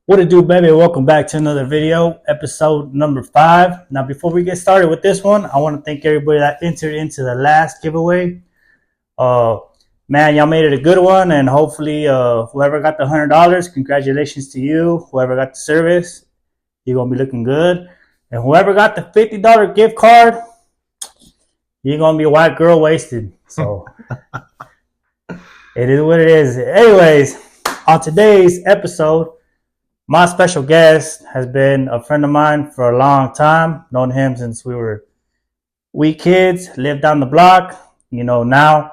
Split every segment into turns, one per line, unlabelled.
What it do, baby? Welcome back to another video, episode number 5. Now, before we get started with this one, I want to thank everybody that entered into the last giveaway. Uh, Man, y'all made it a good one, and hopefully, whoever got the $100, congratulations to you. Whoever got the service, you're gonna be looking good, and whoever got the $50 gift card, you're gonna be a white girl wasted. So, it is what it is. Anyways, on today's episode, my special guest has been a friend of mine for a long time. Known him since we were wee kids, lived down the block. Now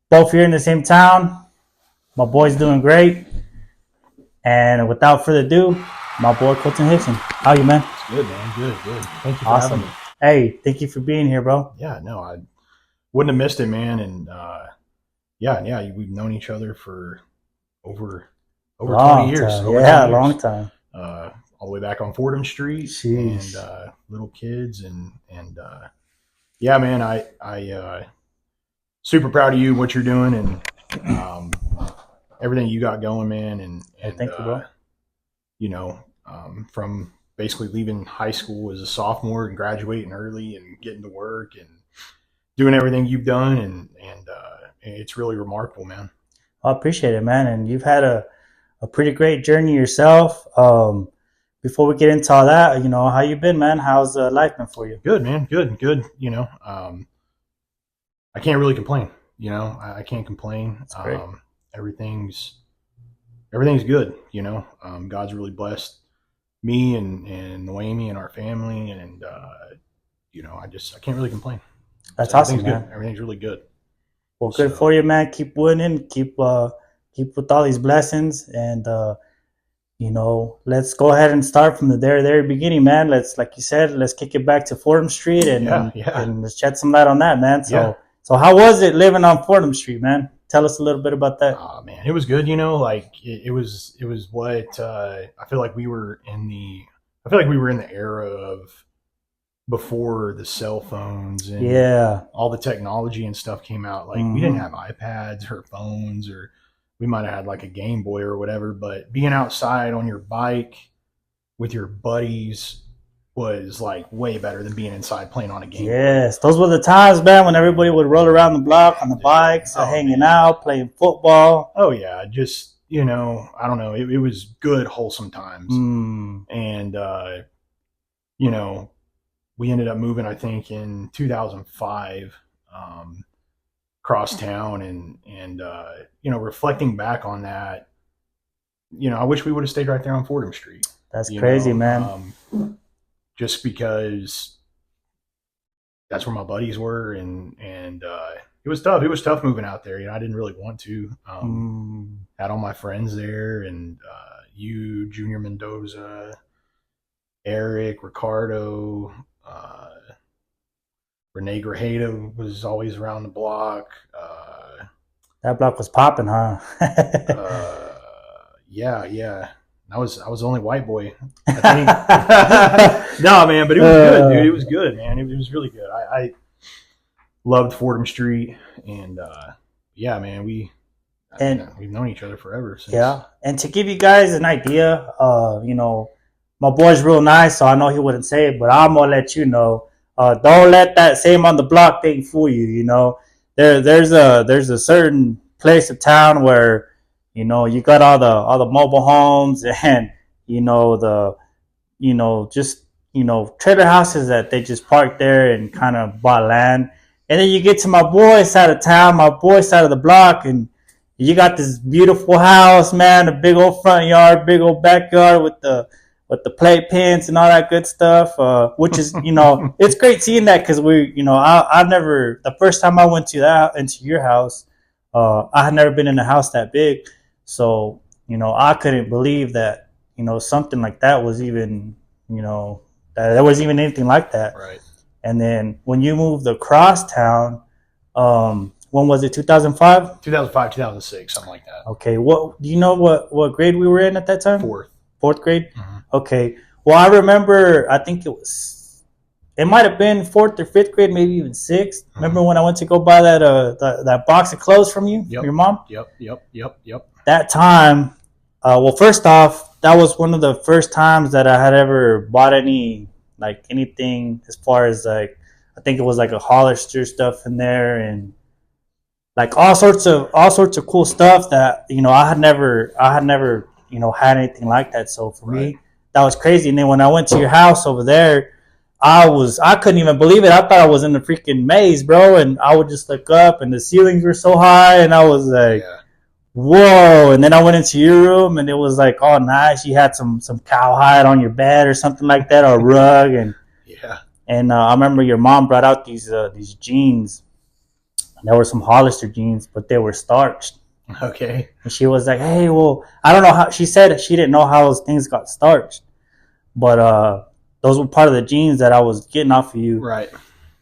both here in the same town. My boy's doing great. And without further ado, my boy Colton Hixson. How you, man?
It's good, man. Good. Thank you for
Awesome.
having me.
Hey, thank you for being here, bro.
Yeah, no, I wouldn't have missed it, man. And we've known each other for over 20 years.
Time.
Over 20
Yeah,
years.
long time.
All the way back on Fordham Street.
Jeez.
And little kids and yeah, man, I super proud of you, what you're doing, and everything you got going, man. And
Thank you, bro.
From basically leaving high school as a sophomore and graduating early and getting to work and doing everything you've done, and it's really remarkable, man.
I appreciate it, man. And you've had a pretty great journey yourself. Before we get into all that, how you been, man? How's life been for you?
Good, man. Good. I can't really complain. I can't complain.
That's great.
Everything's good. God's really blessed me and Noemi and our family, and I can't really complain.
That's awesome, man.
Good. Everything's really good.
Well, good for you, man. Keep winning. Keep with all these blessings, and let's go ahead and start from the very beginning, man. Like you said, let's kick it back to Fordham Street and let's shed some light on that, man. So how was it living on Fordham Street, man? Tell us a little bit about that.
Oh man, it was good. It was what I feel like we were in the era of before the cell phones and all the technology and stuff came out. Like we didn't have iPads or phones, or we might have had like a Game Boy or whatever, but being outside on your bike with your buddies was like way better than being inside playing on a game.
Yes, those were the times, man, when everybody would roll around the block on the bikes, hanging out, playing football.
Oh yeah, just I don't know, it was good, wholesome times. And we ended up moving, I think, in 2005, across town, and reflecting back on that, I wish we would have stayed right there on Fordham Street.
That's crazy, man.
Just because that's where my buddies were, and it was tough. It was tough moving out there. I didn't really want to. Had all my friends there, and you, Junior Mendoza, Eric, Ricardo, Renee Grajeda was always around the block.
That block was popping, huh?
Yeah. I was the only white boy, I think. No, man, but it was good, dude. It was good, man. It was really good. I loved Fordham Street, and yeah, man, we've known each other forever since.
Yeah, and to give you guys an idea, my boy's real nice, so I know he wouldn't say it, but I'm gonna let you know. Don't let that same on the block thing fool you. There's a certain place of town where you got all the mobile homes and trailer houses that they just park there and kind of bought land. And then you get to my boy's side of town, my boy's side of the block, and you got this beautiful house, man, a big old front yard, big old backyard with the playpens and all that good stuff, which is, it's great seeing that, because I've never, the first time I went into your house, I had never been in a house that big. So, I couldn't believe that, something like that was even, that there was even anything like that.
Right.
And then when you moved across town, when was it, 2005?
2005, 2006, something like that.
Okay. Do you know what grade we were in at that time? Fourth grade?
Mm-hmm.
Okay. Well, I remember, I think it might have been 4th or 5th grade, maybe even 6th. Mm-hmm. Remember when I went to go buy that box of clothes from you, your mom?
Yep.
That time, well, first off, that was one of the first times that I had ever bought anything as far as like, I think it was like a Hollister stuff in there, and like all sorts of cool stuff that I had never had anything like that. So for me, that was crazy. And then when I went to your house over there, I couldn't even believe it. I thought I was in the freaking maze, bro. And I would just look up, and the ceilings were so high, and I was like, whoa. And then I went into your room, and it was like all nice. You had some cowhide on your bed or something like that, or a rug. And I remember your mom brought out these jeans. There were some Hollister jeans, but they were starched.
Okay.
And she was like, hey, well, I don't know how. She said she didn't know how those things got starched, but those were part of the jeans that I was getting off of you.
Right.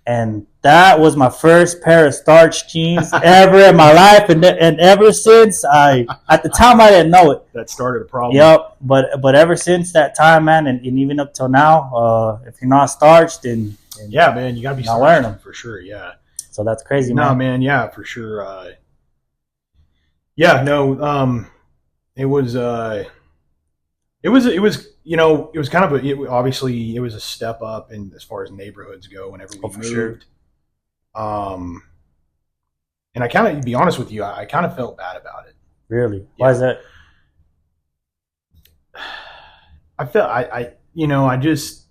And that was my first pair of starched jeans ever in my life. And ever since, at the time, I didn't know it.
That started a problem.
Yep. But ever since that time, man, and even up till now, if you're not starched, then
yeah, man, you got to be
not wearing them.
For sure, yeah.
So that's crazy, man.
No, man, yeah, for sure. Yeah, no, it was kind of obviously it was a step up in as far as neighborhoods go whenever we moved. Sure. And I kind of, to be honest with you, I kind of felt bad about it.
Really? Why is that?
I felt I just,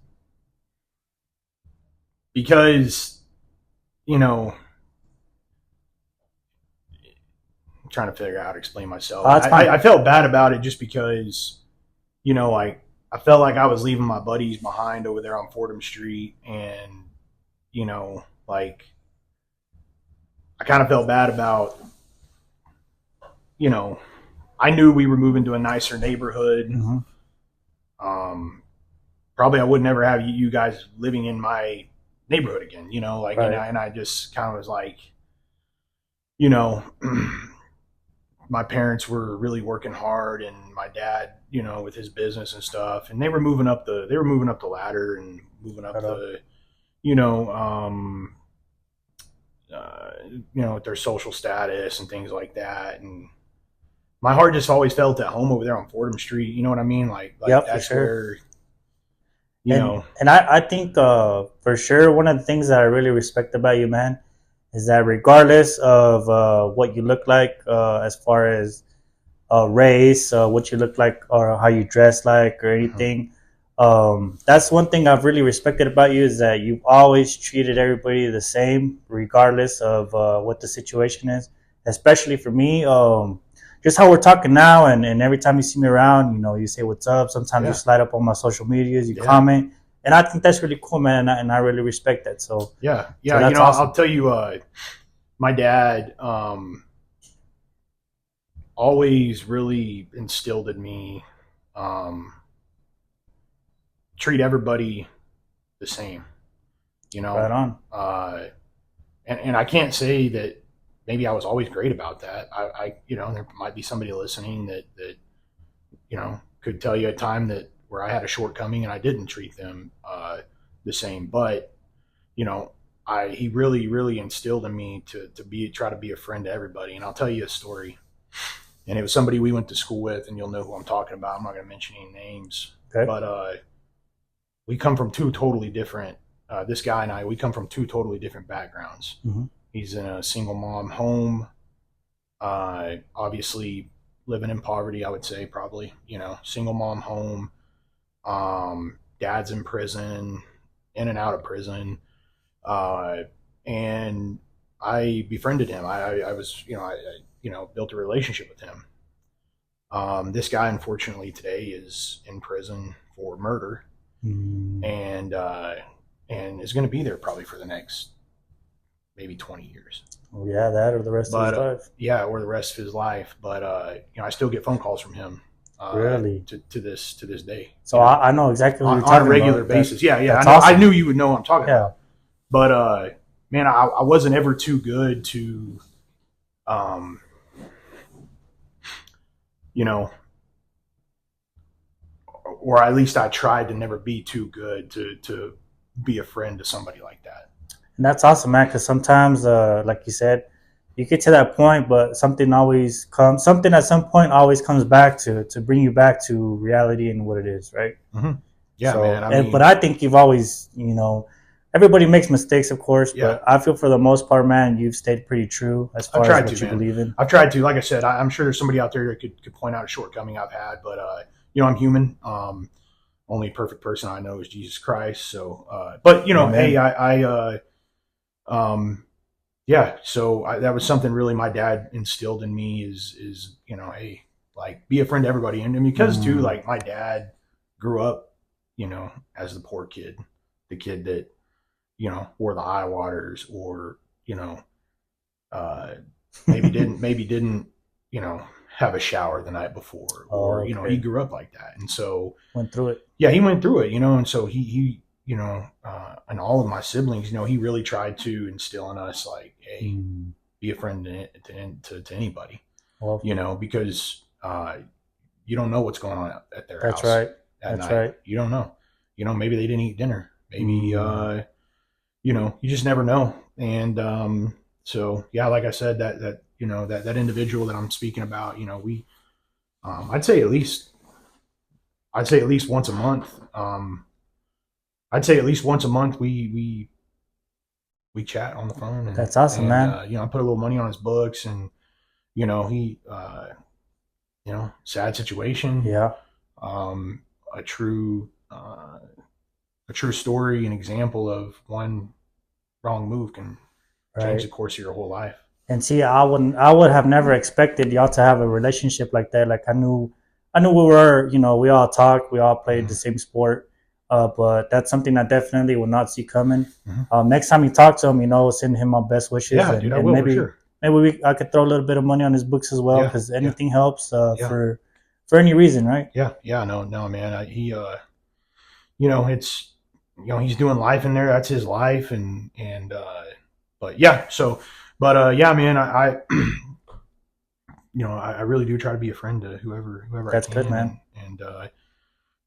because I'm trying to figure out how to explain myself. I felt bad about it just because, I felt like I was leaving my buddies behind over there on Fordham Street, and I kind of felt bad about, I knew we were moving to a nicer neighborhood.
Mm-hmm.
Probably I would never have you guys living in my neighborhood again, right. And I just kind of was like, my parents were really working hard, and my dad, with his business and stuff, and they were moving up the ladder and moving up with their social status and things like that. And my heart just always felt at home over there on Fordham Street. You know what I mean? Like
yep,
that's
sure.
where,
And I think for sure, one of the things that I really respect about you, man, is that regardless of what you look like, as far as race, what you look like, or how you dress like, or anything, that's one thing I've really respected about you, is that you've always treated everybody the same, regardless of what the situation is. Especially for me, just how we're talking now, and every time you see me around, you say what's up. Sometimes you slide up on my social medias, you comment. And I think that's really cool, man, and I really respect that. So
yeah,
so awesome.
I'll tell you, my dad always really instilled in me, treat everybody the same,
Right on.
And I can't say that maybe I was always great about that. I there might be somebody listening that could tell you a time where I had a shortcoming and I didn't treat them the same. But he really, really instilled in me to try to be a friend to everybody. And I'll tell you a story. And it was somebody we went to school with, and you'll know who I'm talking about. I'm not going to mention any names.
Okay.
But we come from two totally different. This guy and we come from two totally different backgrounds.
Mm-hmm.
He's in a single mom home. Obviously living in poverty, I would say, probably, single mom home. Dad's in prison, in and out of prison. And I befriended him. I was, built a relationship with him. This guy, unfortunately, today is in prison for murder, and is going to be there probably for the next maybe 20 years.
Oh, yeah, that or the rest of his life.
Yeah, or the rest of his life. But I still get phone calls from him.
Really?
To this day.
So I know exactly what you're talking about.
On a regular basis. Yeah.
Awesome.
I knew you would know what I'm talking about. But man, I wasn't ever too good to or at least I tried to never be too good to be a friend to somebody like that.
And that's awesome, man, because sometimes, like you said, you get to that point, but something at some point always comes back to bring you back to reality and what it is, right?
Mm-hmm. Yeah,
so,
man.
But I think you've always, everybody makes mistakes, of course, but I feel for the most part, man, you've stayed pretty true as far as what you believe in.
I've tried to. Like I said, I'm sure there's somebody out there that could point out a shortcoming I've had, but I'm human. Only perfect person I know is Jesus Christ. So, but hey, so that was something really my dad instilled in me is hey, like, be a friend to everybody, and because too, like, my dad grew up, as the poor kid, the kid that wore the eye waters, or maybe didn't have a shower the night before, or he grew up like that, and so
went through it.
Yeah, he went through it, and so he and all of my siblings, he really tried to instill in us, like, hey, be a friend to anybody, because you don't know what's going on at their house.
That's right.
That's night. Right. You don't know. Maybe they didn't eat dinner. Maybe you just never know. And so yeah, like I said, that individual that I'm speaking about, we I'd say at least once a month. We chat on the phone. And,
that's awesome, man.
I put a little money on his books, and he sad situation.
Yeah.
A true story, an example of one wrong move can change the course of your whole life.
And see, I would have never expected y'all to have a relationship like that. Like, I knew we were, we all talked, we all played the same sport, but that's something I definitely will not see coming. Next time you talk to him, send him my best wishes.
Yeah, dude, I will,
maybe,
for sure.
Maybe I could throw a little bit of money on his books as well, because anything helps for any reason, right?
Yeah, no, man. He, it's, he's doing life in there. That's his life, but yeah. So, but yeah, man, I I really do try to be a friend to whoever
That's
I can.
Good, man.
And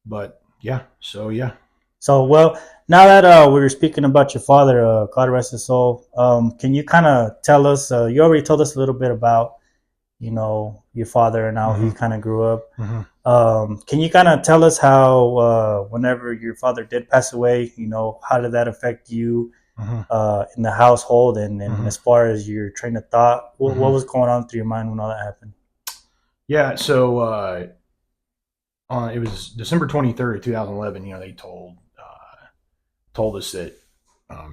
but yeah, so yeah.
So, well, now that we were speaking about your father, God rest his soul, can you kind of tell us? You already told us a little bit about, your father and how he kind of grew up. Can you kind of tell us how, whenever your father did pass away, how did that affect you in the household, and as far as your train of thought, what was going on through your mind when all that happened?
Yeah, so it was December 23rd, 2011. They told us that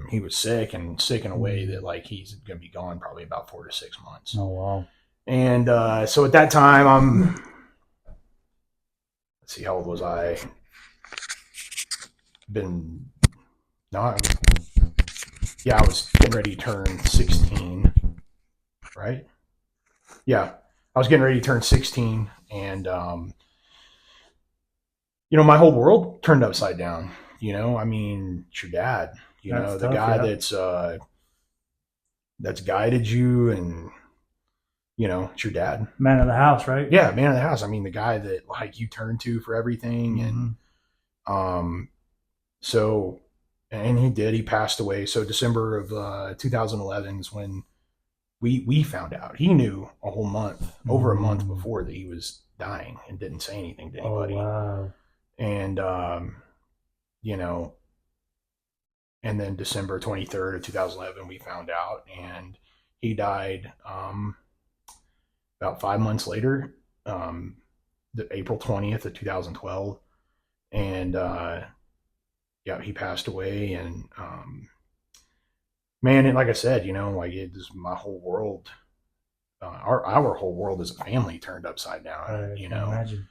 he was sick in a way that, like, he's going to be gone probably about 4 to 6 months.
Oh, wow.
And so at that time, let's see, how old was I? I was getting ready to turn 16, right? Yeah, I was getting ready to turn 16, and my whole world turned upside down. I mean, it's your dad. That's the tough, guy that's guided you, and it's your dad,
man of the house, right?
Yeah, man of the house. I mean, the guy that, like, you turn to for everything, and so, and he passed away. So December of 2011 is when we found out. He knew over a month before, that he was dying, and didn't say anything to anybody.
Oh, wow.
And and then December 23rd of 2011, we found out, and he died about 5 months later, April 20th of 2012. And he passed away. And man, and like I said, like, it just, my whole world, our whole world as a family turned upside down.
Imagine.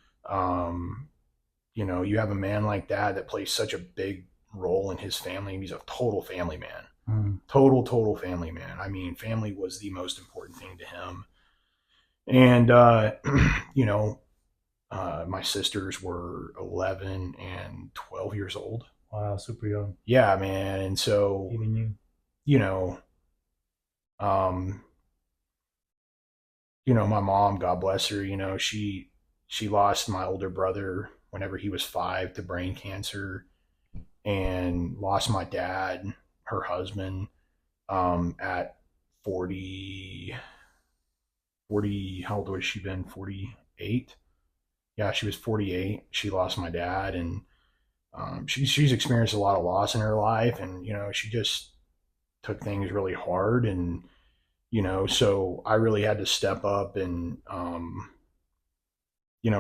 You have a man like that plays such a big role in his family. He's a total family man. Total family man. I mean, family was the most important thing to him. And my sisters were 11 and 12 years old.
Wow, super young.
Yeah, man. And so,
even
my mom, God bless her, she lost my older brother whenever he was 5 to brain cancer, and lost my dad, her husband, at 40, 40, how old was she been? 48? Yeah, she was 48. She lost my dad, and she's experienced a lot of loss in her life, and she just took things really hard, and so I really had to step up and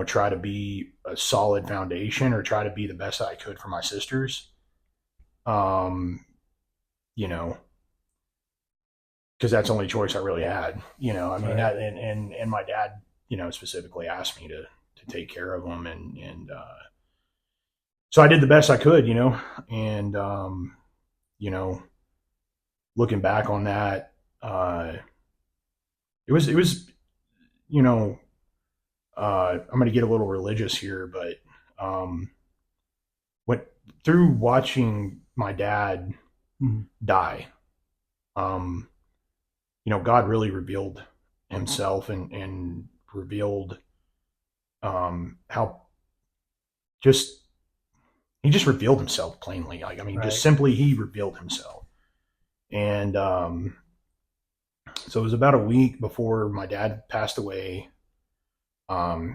try to be a solid foundation, or try to be the best I could for my sisters. Um, you know, because that's the only choice I really had. I mean,
Right.
and my dad, specifically asked me to take care of them, and so I did the best I could, and you know, looking back on that, it was, you know, I'm going to get a little religious here, but um, what through watching my dad
Mm-hmm.
die, um, God really revealed Himself, and revealed how just He just revealed Himself plainly. Like, I mean, just
Right.
simply He revealed Himself, and so it was about a week before my dad passed away.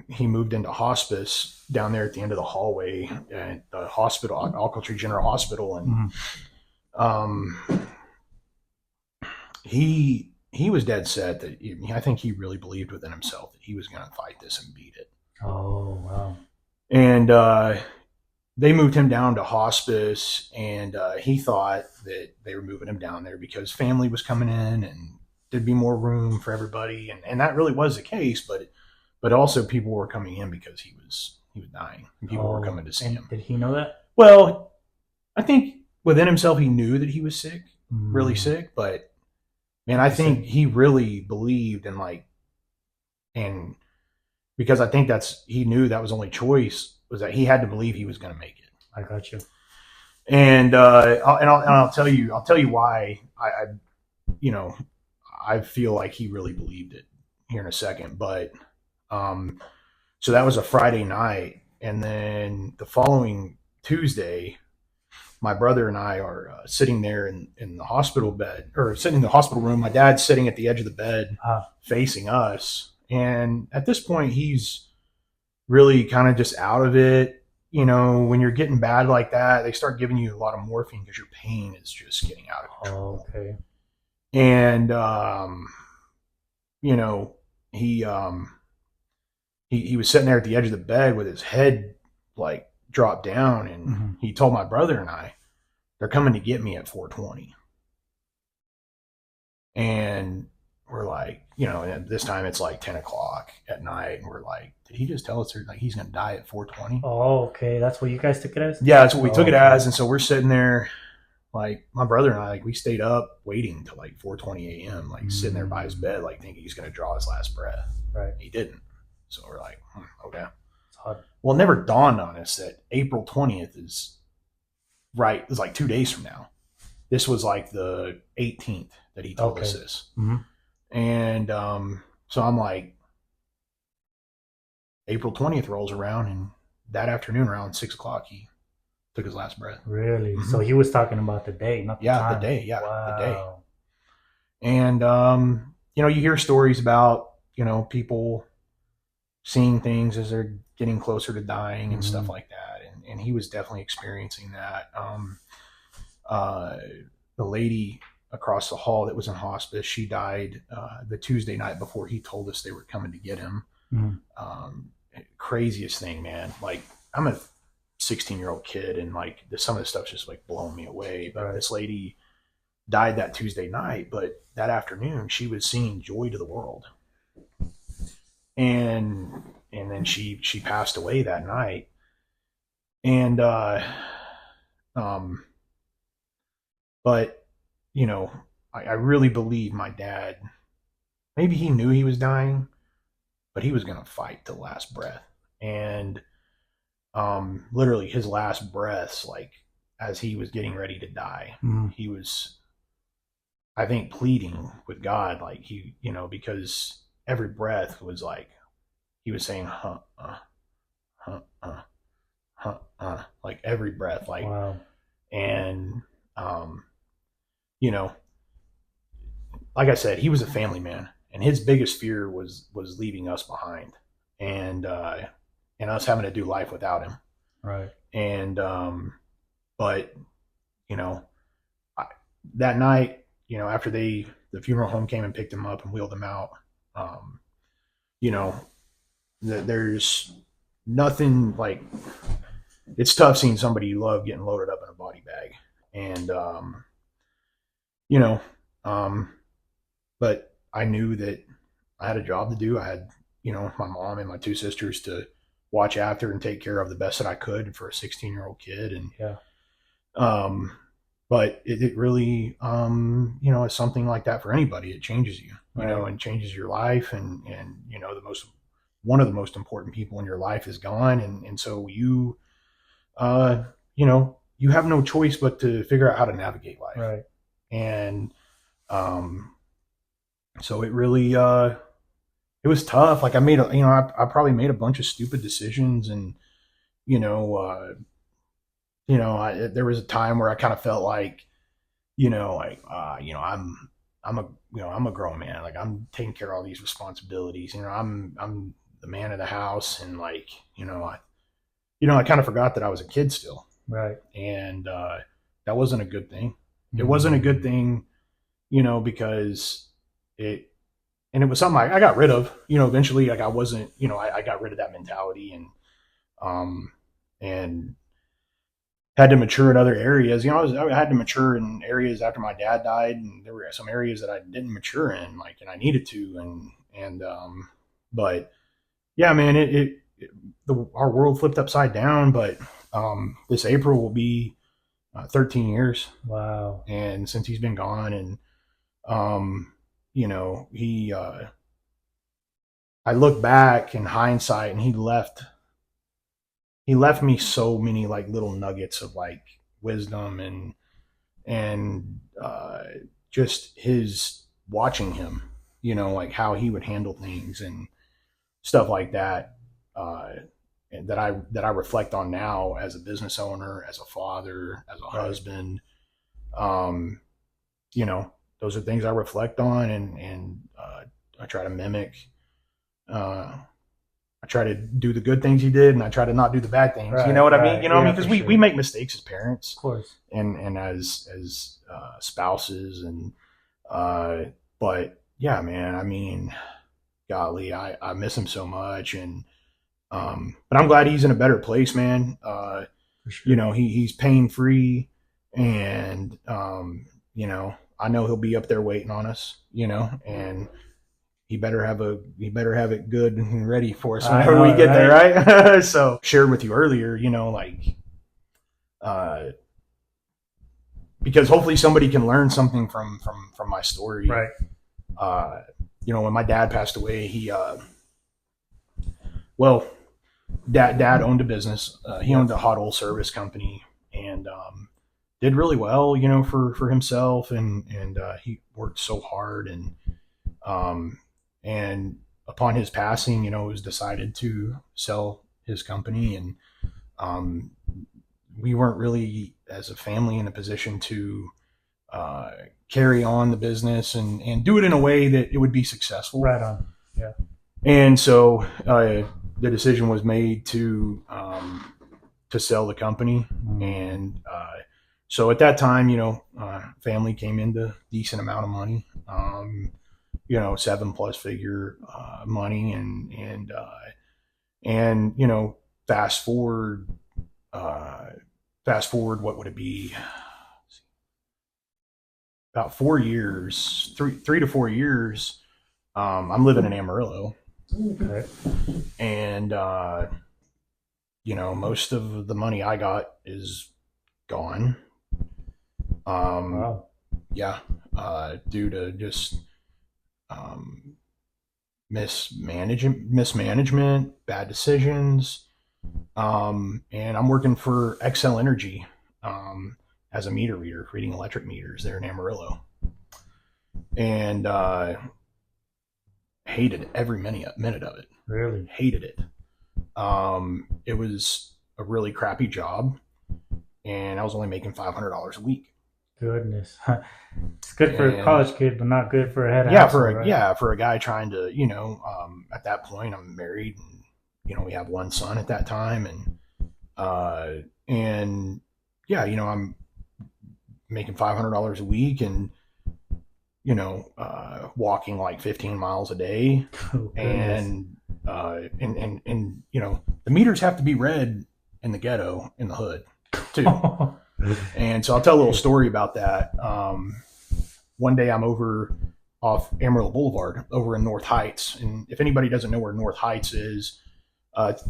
He moved into hospice down there at the end of the hallway at the hospital, Alcatraz General Hospital, and
Mm-hmm.
um, he was dead set that I think he really believed within himself that he was going to fight this and beat it.
Oh, wow.
And they moved him down to hospice, and he thought that they were moving him down there because family was coming in and there'd be more room for everybody, and that really was the case, but also people were coming in because he was dying, and people were coming to see
and
him.
did he know that?
Well, I think within himself he knew that he was sick, really sick, but man, I think he really believed in, like, and because I think he knew that was the only choice, was that he had to believe he was going to make it.
I got you.
And I'll tell you why I feel like he really believed it here in a second. But so that was a Friday night, and then the following Tuesday, my brother and I are sitting there in the hospital bed, or sitting in the hospital room. My dad's sitting at the edge of the bed, facing us, and at this point, he's really kind of just out of it. When you're getting bad like that, they start giving you a lot of morphine because your pain is just getting out of control.
Okay.
And he he was sitting there at the edge of the bed with his head like dropped down, and he told my brother and I, they're coming to get me at 4:20. And we're like, and this time it's like 10 o'clock at night, and we're like, did he just tell us like he's gonna die at 4:20?
Oh, okay. That's what you guys took it as?
Yeah, that's what we took it as. And so we're sitting there, like, my brother and I, like, we stayed up waiting till like 4:20 a.m., like sitting there by his bed, like thinking he's gonna draw his last breath.
Right.
He didn't. So we're like, okay.
It's hard.
Well, it never dawned on us that April 20th is right. It was like 2 days from now. This was like the 18th that he told us this. And so I'm like, April 20th rolls around, and that afternoon around 6 o'clock, he took his last breath.
Really? So he was talking about the day, not the time.
The day. Yeah,
wow.
the day. And you hear stories about people seeing things as they're getting closer to dying and stuff like that, and he was definitely experiencing that. The lady across the hall that was in hospice, she died the Tuesday night before he told us they were coming to get him. Craziest thing, man. Like, I'm a 16-year-old kid, and like some of this stuff's just like blowing me away. But this lady died that Tuesday night, but that afternoon she was singing "Joy to the World," and then she passed away that night. And but I really believe my dad, maybe he knew he was dying, but he was going to fight to the last breath. And literally his last breaths, like as he was getting ready to die, he was, I think, pleading with God, like he, because every breath was like he was saying like every breath, like, wow. And like I said, he was a family man, and his biggest fear was leaving us behind, and us having to do life without him.
Right.
And but you know, that night, after the funeral home came and picked him up and wheeled him out, there's nothing like, it's tough seeing somebody you love getting loaded up in a body bag. And but I knew that I had a job to do. I had, my mom and my two sisters to watch after and take care of the best that I could for a 16-year-old kid. And but it really, it's something like that for anybody. It changes you, and changes your life. And one of the most important people in your life is gone. And so you have no choice but to figure out how to navigate life.
Right.
And so it really, it was tough. Like I probably made a bunch of stupid decisions, and, there was a time where I kind of felt like, I'm a grown man. Like, I'm taking care of all these responsibilities. I'm the man of the house, and like, I kind of forgot that I was a kid still.
Right.
And that wasn't a good thing. It wasn't a good thing, because it was something I got rid of, eventually. Like, I wasn't, I got rid of that mentality, and had to mature in other areas. I had to mature in areas after my dad died, and there were some areas that I didn't mature in, like, and I needed to. But yeah, man, our world flipped upside down. But this April will be 13 years.
Wow.
And since he's been gone, and I look back in hindsight, and he left me so many like little nuggets of like wisdom, and just his watching him, like how he would handle things and stuff like that, and that I reflect on now as a business owner, as a father, as a husband. Those are things I reflect on, and I try to mimic. I try to do the good things he did, and I try to not do the bad things.
Right,
you know what I mean? Because
sure.
we make mistakes as parents,
of course,
and as spouses, and but yeah, man. I mean, golly, I miss him so much, and but I'm glad he's in a better place, man. Sure. He's pain free, and I know he'll be up there waiting on us, and he better have it good and ready for us whenever we get there, right? So, shared with you earlier, because hopefully somebody can learn something from my story,
right?
When my dad passed away, he dad owned a business. He owned a hot oil service company, and did really well, for himself, and he worked so hard, and upon his passing, it was decided to sell his company, and we weren't really, as a family, in a position to carry on the business and do it in a way that it would be successful.
Right on. Yeah.
And so the decision was made to sell the company, and so at that time, family came into decent amount of money. 7+ figure money, and fast forward, what would it be? About 4 years, 3 to 4 years. I'm living in Amarillo,
okay.
And most of the money I got is gone.
Wow.
Yeah, due to just mismanagement, bad decisions, and I'm working for Xcel Energy as a meter reader, reading electric meters there in Amarillo, and hated every minute of it.
Really
hated it. It was a really crappy job, and I was only making $500 a week.
Goodness. It's good for a college kid, but not good for a head of
household.
right?
For a guy trying to, at that point I'm married and, we have one son at that time and I'm making $500 a week and, walking like 15 miles a day.
Oh,
and the meters have to be read in the ghetto in the hood too. And so I'll tell a little story about that. One day I'm over off Amarillo Boulevard over in North Heights. And if anybody doesn't know where North Heights is,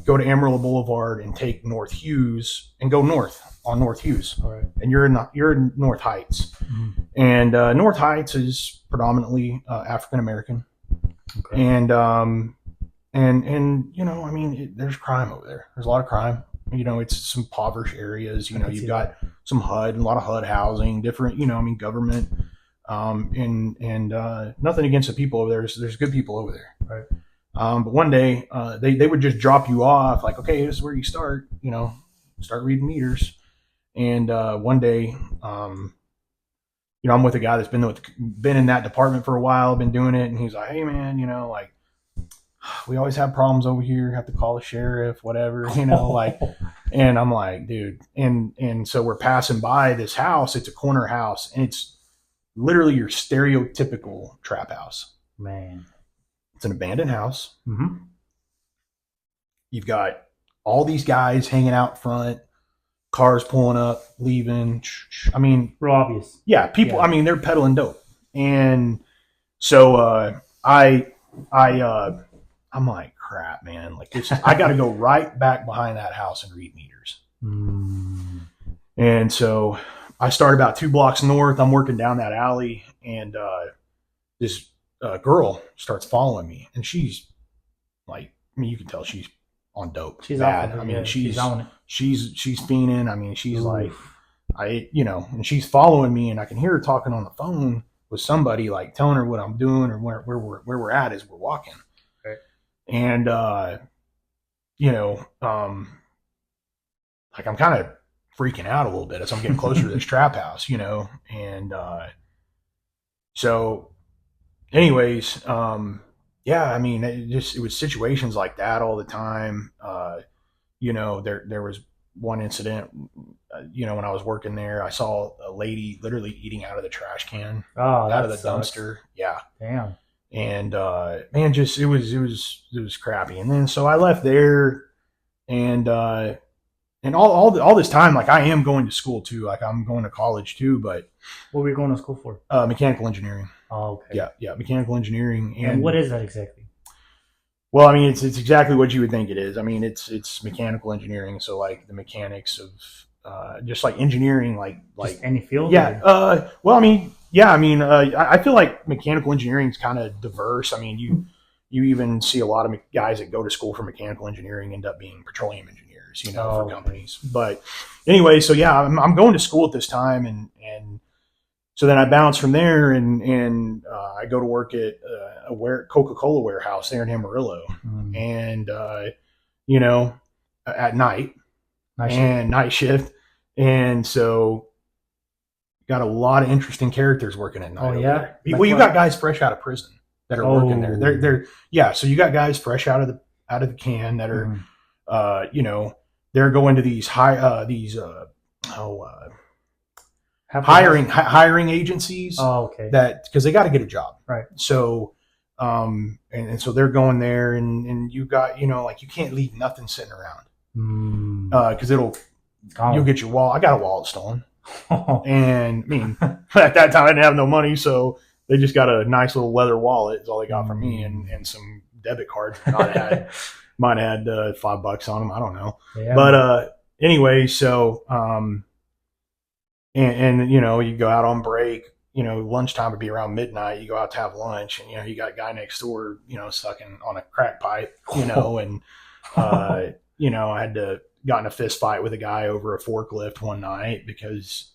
go to Amarillo Boulevard and take North Hughes and go north on North Hughes.
All right.
And you're in North Heights. Mm-hmm. And North Heights is predominantly African American. Okay. And there's crime over there. There's a lot of crime. It's some impoverished areas. You've got some HUD, a lot of HUD housing, different, government. And nothing against the people over there. There's good people over there.
Right.
But one day, they would just drop you off like, okay, this is where you start, start reading meters. And one day, I'm with a guy that's been in that department for a while, been doing it. And he's like, hey man, we always have problems over here, have to call the sheriff, whatever, and I'm like, dude. And so we're passing by this house. It's a corner house and it's literally your stereotypical trap house.
Man.
It's an abandoned house.
Mm-hmm.
You've got all these guys hanging out front, cars pulling up, leaving. I mean,
real obvious.
Yeah, people. Yeah. I mean, they're peddling dope, and so I'm like, crap, man. Like this, I got to go right back behind that house and read meters.
Mm.
And so I start about 2 blocks north. I'm working down that alley, and this girl starts following me, and she's like, I mean, you can tell she's on dope.
She's
bad.
Awful,
I mean,
yeah,
she's fiending. I mean, she's
Oof.
like, and she's following me, and I can hear her talking on the phone with somebody, like telling her what I'm doing or where we're at as we're walking.
Okay.
And like I'm kind of freaking out a little bit as I'm getting closer to this trap house, and so anyways, yeah, I mean, it was situations like that all the time. There was one incident, when I was working there, I saw a lady literally eating out of the trash can, out of the dumpster. Yeah.
Damn.
And, man, just, it was crappy. And then, so I left there and all this time, like I am going to school too. Like I'm going to college too, but
what were you going to school for?
Mechanical engineering.
Oh, okay.
Yeah. Mechanical engineering.
And what is that exactly?
Well, I mean, it's exactly what you would think it is. I mean, it's mechanical engineering. So like the mechanics of, just like engineering, like
just any field.
Yeah. Well, I mean, yeah, I mean, I feel like mechanical engineering is kind of diverse. I mean, you even see a lot of guys that go to school for mechanical engineering end up being petroleum engineers, for companies. But anyway, so yeah, I'm going to school at this time, and so then I bounce from there, and I go to work at a Coca-Cola warehouse there in Amarillo, and at night shift, and so got a lot of interesting characters working at night.
Oh yeah.
Well, you got guys fresh out of prison that are working there. They're yeah. So you got guys fresh out of the can that are, they're going to these hiring agencies.
Oh, okay.
That because they got to get a job,
right?
So, and so they're going there, and you got like you can't leave nothing sitting around, because you'll get your wallet. I got a wallet stolen. And I mean, at that time I didn't have no money, so they just got a nice little leather wallet. Is all they got from me, and some debit cards. Might have had $5 on them. I don't know. Yeah. But anyway, so and you go out on break. Lunchtime would be around midnight. You go out to have lunch, and you got a guy next door, sucking on a crack pipe, and I had to got in a fist fight with a guy over a forklift one night because,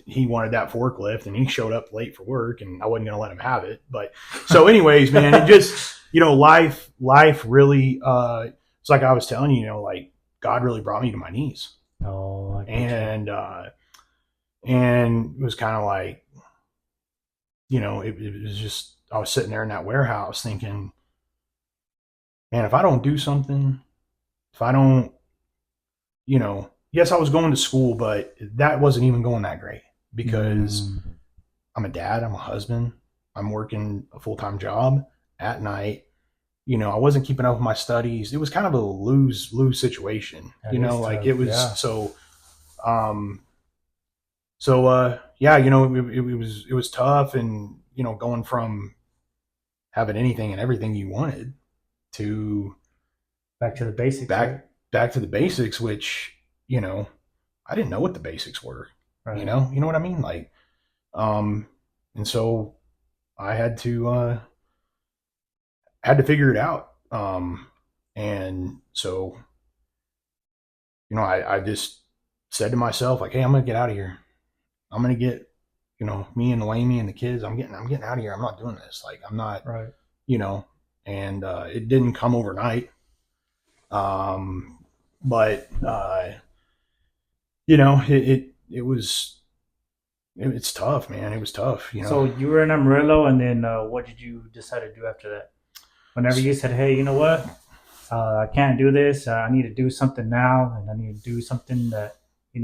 he wanted that forklift and he showed up late for work and I wasn't going to let him have it. But so anyways, man, it just, life really, it's like I was telling you, like God really brought me to my knees.
Oh,
and, And it was kind of like, it was just, I was sitting there in that warehouse thinking, man, if I don't do something, if I don't, yes, I was going to school, but that wasn't even going that great because I'm a dad, I'm a husband, I'm working a full-time job at night. I wasn't keeping up with my studies. It was kind of a lose situation, like it was. Yeah. Yeah, it was tough. And, going from having anything and everything you wanted to
back to the basics,
back to the basics, which, I didn't know what the basics were, right. You know what I mean? Like, and so I had to figure it out. And so, I just said to myself, like, hey, I'm going to get out of here. I'm going to get, me and Amy and the kids, I'm getting out of here. I'm not doing this. Like, I'm not,
right.
And it didn't come overnight. But it's tough, man. It was tough.
So you were in Amarillo, and then what did you decide to do after that? Whenever you said, hey, you know what? I can't do this. I need to do something now, and I need to do something that,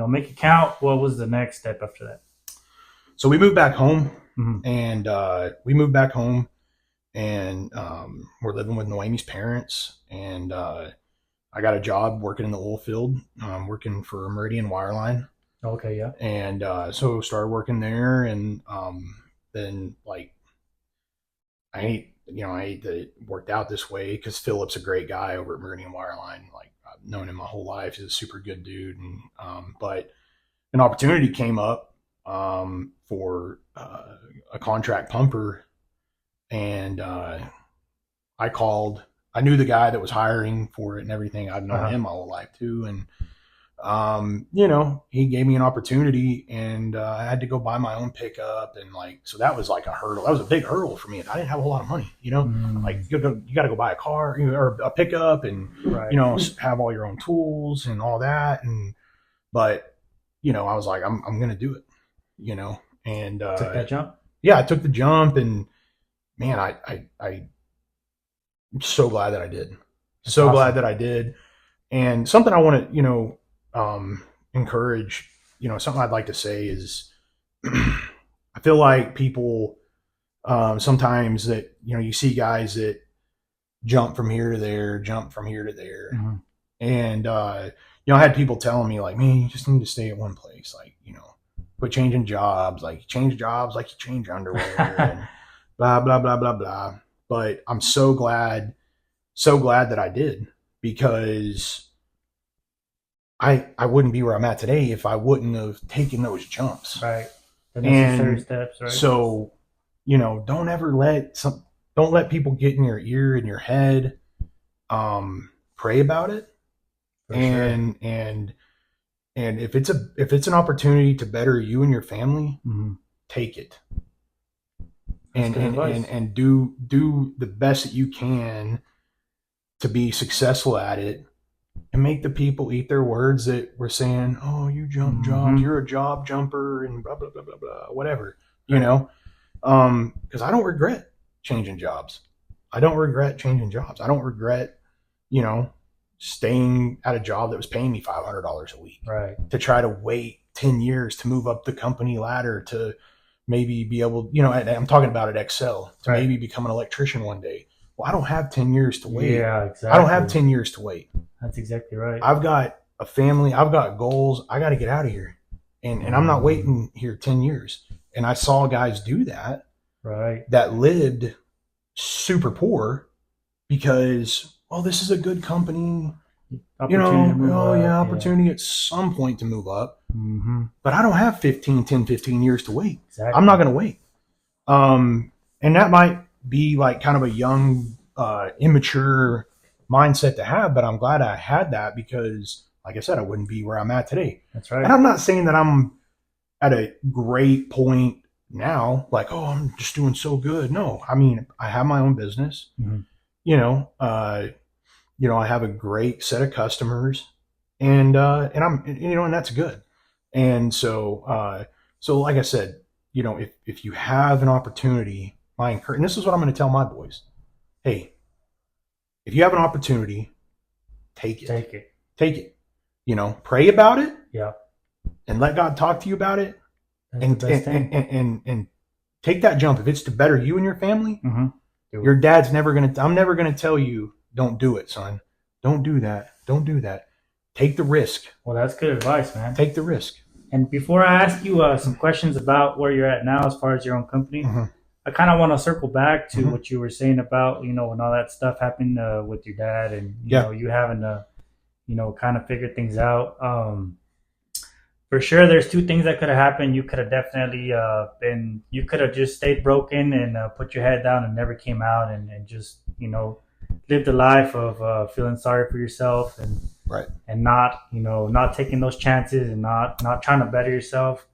make it count. What was the next step after that?
So we moved back home, and we're living with Noemi's parents, and I got a job working in the oil field, working for Meridian Wireline.
Okay, yeah.
And so started working there, and then like I hate that it worked out this way because Philip's a great guy over at Meridian Wireline. Like, I've known him my whole life. He's a super good dude, and but an opportunity came up for a contract pumper, and I called. I knew the guy that was hiring for it and everything. I'd known him my whole life too, and he gave me an opportunity, and I had to go buy my own pickup, and so that was like a hurdle. That was a big hurdle for me. I didn't have a whole lot of money, like you got to go buy a car or a pickup, and right. Have all your own tools and all that, but I was like, I'm gonna do it, and
took that jump.
Yeah, I took the jump, and man, I'm so glad that I did. So awesome. Glad that I did. And something I want to, encourage, something I'd like to say is I feel like people sometimes that, you see guys that jump from here to there, Mm-hmm. And, I had people telling me like, man, you just need to stay at one place. Like, quit changing jobs, like you change jobs, like you change underwear and blah, blah, blah, blah, blah. But I'm so glad that I did, because I wouldn't be where I'm at today if I wouldn't have taken those jumps.
Right. The necessary steps, right?
So, don't let people get in your ear, in your head. Pray about it. For sure. And if it's an opportunity to better you and your family, take it. And do the best that you can to be successful at it, and make the people eat their words that were saying, oh, you jump jobs, you're a job jumper, and blah, blah, blah, blah, blah, whatever, because I don't regret changing jobs. I don't regret, staying at a job that was paying me $500 a week,
right?
To try to wait 10 years to move up the company ladder to maybe be able, I'm talking about at Excel, to right. Maybe become an electrician one day. Well, I don't have 10 years to wait.
Yeah, exactly.
I don't have 10 years to wait.
That's exactly right.
I've got a family. I've got goals. I got to get out of here. And I'm not waiting here 10 years. And I saw guys do that.
Right.
That lived super poor because, well, this is a good company. Opportunity at some point to move up.
Mm-hmm.
But I don't have 15 years to wait.
Exactly.
I'm not going to wait. And that might be like kind of a young, immature mindset to have, but I'm glad I had that, because like I said, I wouldn't be where I'm at today.
That's right.
And I'm not saying that I'm at a great point now, like, oh, I'm just doing so good. No, I mean, I have my own business.
Mm-hmm.
I have a great set of customers, and I'm, and that's good. And so, So like I said, if you have an opportunity, and this is what I'm going to tell my boys. Hey, if you have an opportunity, take it. Take it. Pray about it.
Yeah.
And let God talk to you about it.
That's
and
the best thing.
And take that jump. If it's to better you and your family, your dad's I'm never going to tell you, don't do it, son. Don't do that. Don't do that. Take the risk.
Well, that's good advice, man.
Take the risk.
And before I ask you some questions about where you're at now as far as your own company, I kind of want to circle back to what you were saying about, when all that stuff happened with your dad and, you having to, kind of figure things out. For sure, there's two things that could have happened. You could have definitely you could have just stayed broken and put your head down and never came out and just, lived a life of feeling sorry for yourself and not, not taking those chances and not trying to better yourself.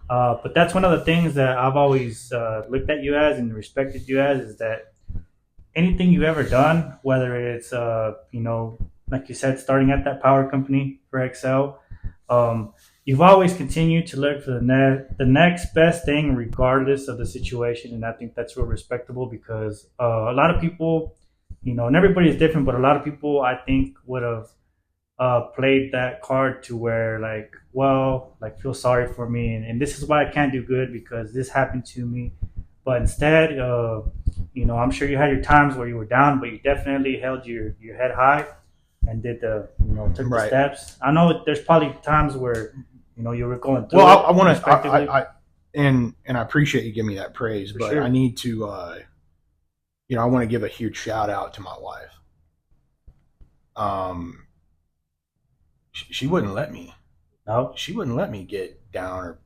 But that's one of the things that I've always looked at you as and respected you as, is that anything you've ever done, whether it's, like you said, starting at that power company for Excel, you've always continued to look for the next best thing, regardless of the situation. And I think that's real respectable because a lot of people, and everybody is different, but a lot of people, I think, would have played that card to where, feel sorry for me. And this is why I can't do good because this happened to me. But instead, I'm sure you had your times where you were down, but you definitely held your head high and did took the steps. I know there's probably times where, you were going through.
Well, I want to, and I appreciate you giving me that praise, but sure. I need to, I want to give a huge shout out to my wife. She wouldn't let me.
No,
she wouldn't let me get down or,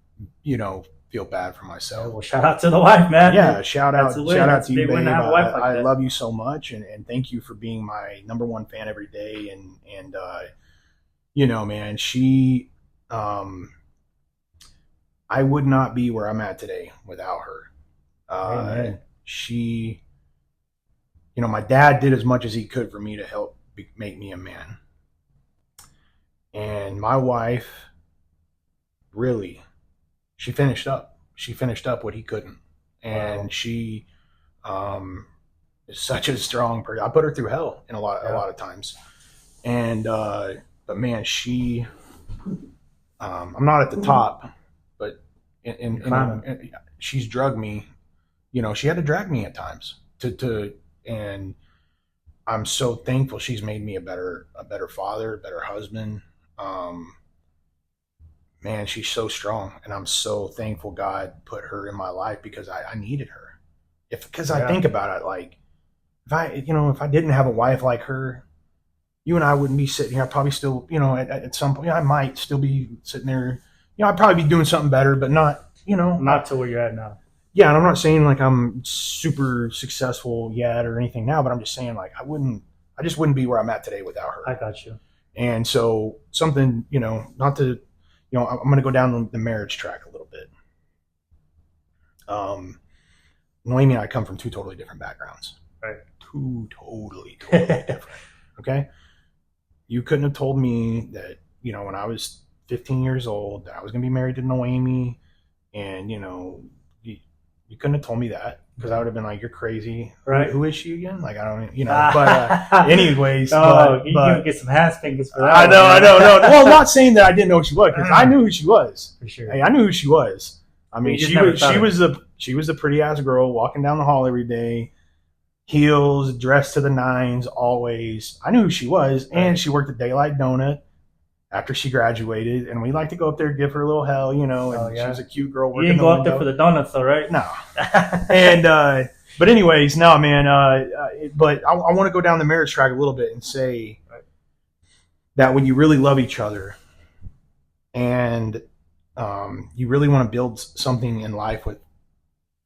feel bad for myself.
Yeah, well, shout out to the wife, man.
Yeah, shout out to you, babe. I love you so much, and thank you for being my number one fan every day. And man, she, I would not be where I'm at today without her. She, my dad did as much as he could for me to help make me a man. And my wife, really, she finished up what he couldn't. And she is such a strong person. I put her through hell in a lot of times. And but man, she I'm not at the top, but and she's drugged me. She had to drag me at times to and I'm so thankful she's made me a better father, a better husband. Man, she's so strong, and I'm so thankful God put her in my life because I needed her. Because I think about it, if I didn't have a wife like her, you and I wouldn't be sitting here. I'd probably still, at some point, I might still be sitting there. I'd probably be doing something better, but not,
not to where you're at now.
Yeah, and I'm not saying I'm super successul yet or anything now, but I'm just saying I just wouldn't be where I'm at today without her.
I got you.
And so something, not to, I'm going to go down the marriage track a little bit. Noemi and I come from two totally different backgrounds.
Right.
Two totally different. Okay. You couldn't have told me that, when I was 15 years old, that I was going to be married to Noemi, and, you couldn't have told me that, because I would have been like, you're crazy.
Right.
Who is she again? I don't, but anyways.
You can get some ass fingers for that.
I know. No. Well, I'm not saying that I didn't know who she was, because I knew who she was.
For sure.
Hey, I knew who she was. I mean, she was a pretty ass girl walking down the hall every day, heels, dressed to the nines, always. I knew who she was, and she worked at Daylight Donut after she graduated, and we like to go up there and give her a little hell, and she was a cute girl working.
You didn't go up there for the donuts, though, right?
No. And but anyways, no, man. But I want to go down the marriage track a little bit and say that when you really love each other, and you really want to build something in life with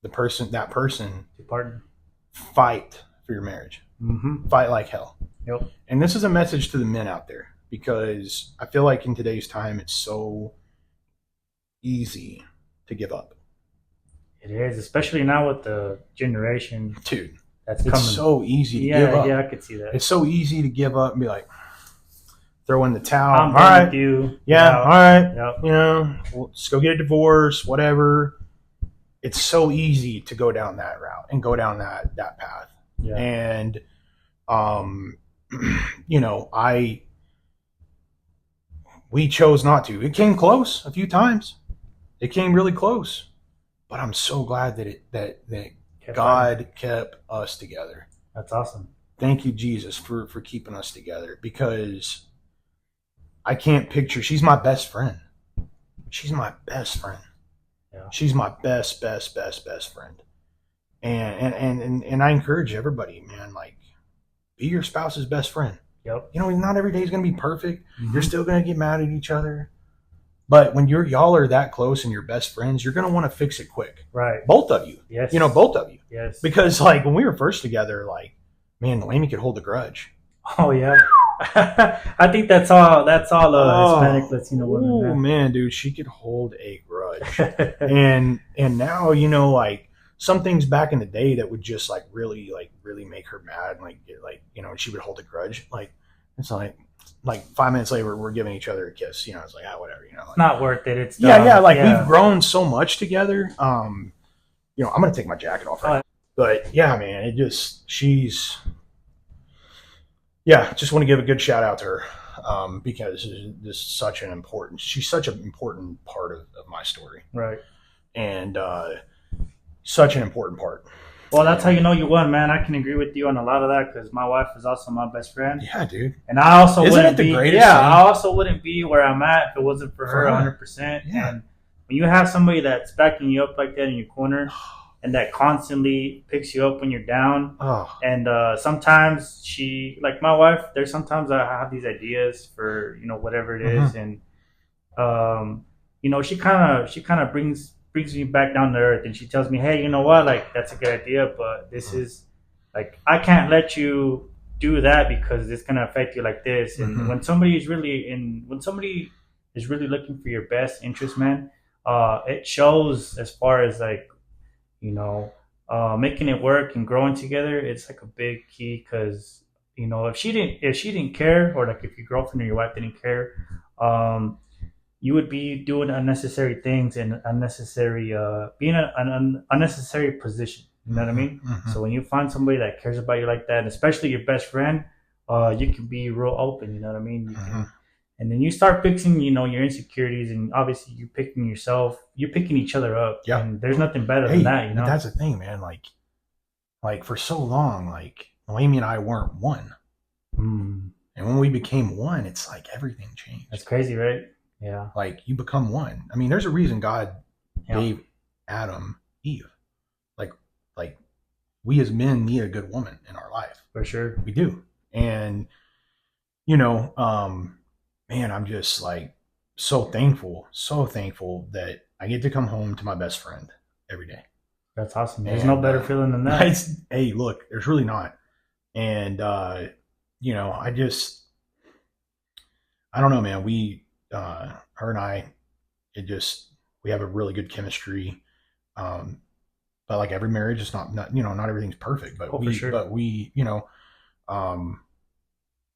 that person,
your partner,
fight for your marriage.
Mm-hmm.
Fight like hell.
Yep.
And this is a message to the men out there, because I feel like in today's time, it's so easy to give up.
It is, especially now with the generation.
Dude,
that's
it's
coming.
so easy to give up.
Yeah, I could see that.
It's so easy to give up and be like, throw in the towel.
I'm done with you.
Yeah. All right.
Yep.
You know, we'll just go get a divorce, whatever. It's so easy to go down that route and go down that path.
Yeah.
And, you know, we chose not to. It came close a few times. It came really close, but I'm so glad that God kept us together.
That's awesome.
Thank you, Jesus, for keeping us together, because I can't picture. She's my best friend. She's my best friend.
Yeah.
She's my best friend. And I encourage everybody, man, like, be your spouse's best friend.
Yep.
You know, not every day is going to be perfect. Mm-hmm. You're still going to get mad at each other. But when y'all are that close and you're best friends, you're going to want to fix it quick.
Right.
Both of you.
Yes.
You know, both of you.
Yes.
Because, like, when we were first together, like, man, Lainey could hold a grudge.
Oh, yeah. I think that's all Hispanic Latino women.
Oh, man, dude, she could hold a grudge. and now, you know, like, some things back in the day that would just, like, really make her mad. Like, you know, she would hold a grudge. Like, it's like 5 minutes later, we're giving each other a kiss. You know, it's like, whatever. You know, like,
it's not worth it. It's
we've grown so much together. You know, I'm gonna take my jacket off. Right? But yeah, man, just want to give a good shout out to her, because she's such an important part of my story.
Right.
And such an important part.
Well, that's how you know you won, man. I can agree with you on a lot of that, because my wife is also my best friend.
Yeah, dude.
And I also
wouldn't be.
Yeah, I also wouldn't be where I'm at if it wasn't for her 100%. Yeah. And when you have somebody that's backing you up like that in your corner, and that constantly picks you up when you're down, and sometimes she, like my wife, there's sometimes I have these ideas for, you know, whatever it is, and you know, she kind of brings me back down to earth, and she tells me, hey, you know what, like, that's a good idea, but this is, like, I can't let you do that because it's going to affect you like this. And when somebody is really looking for your best interest, man, it shows, as far as, like, you know, making it work and growing together. It's like a big key, because, you know, if she didn't care, or like if your girlfriend or your wife didn't care, you would be doing unnecessary things and being an unnecessary position. You know what I mean? So when you find somebody that cares about you like that, and especially your best friend, you can be real open. You know what I mean? And then you start fixing, you know, your insecurities, and obviously you're picking each other up.
Yeah.
And there's nothing better than that, you know?
That's the thing, man. Like for so long, like, Amy and I weren't one. And when we became one, it's like everything changed.
That's crazy, right? Yeah.
Like, you become one. I mean, there's a reason God gave Adam Eve. Like we as men need a good woman in our life.
For sure.
We do. And, you know, man, I'm just, like, so thankful that I get to come home to my best friend every day.
That's awesome. There's no better feeling than that.
Hey, look, there's really not. And, you know, I don't know, man. Her and I, we have a really good chemistry. But like every marriage, it's not, you know, not everything's perfect, but we, you know,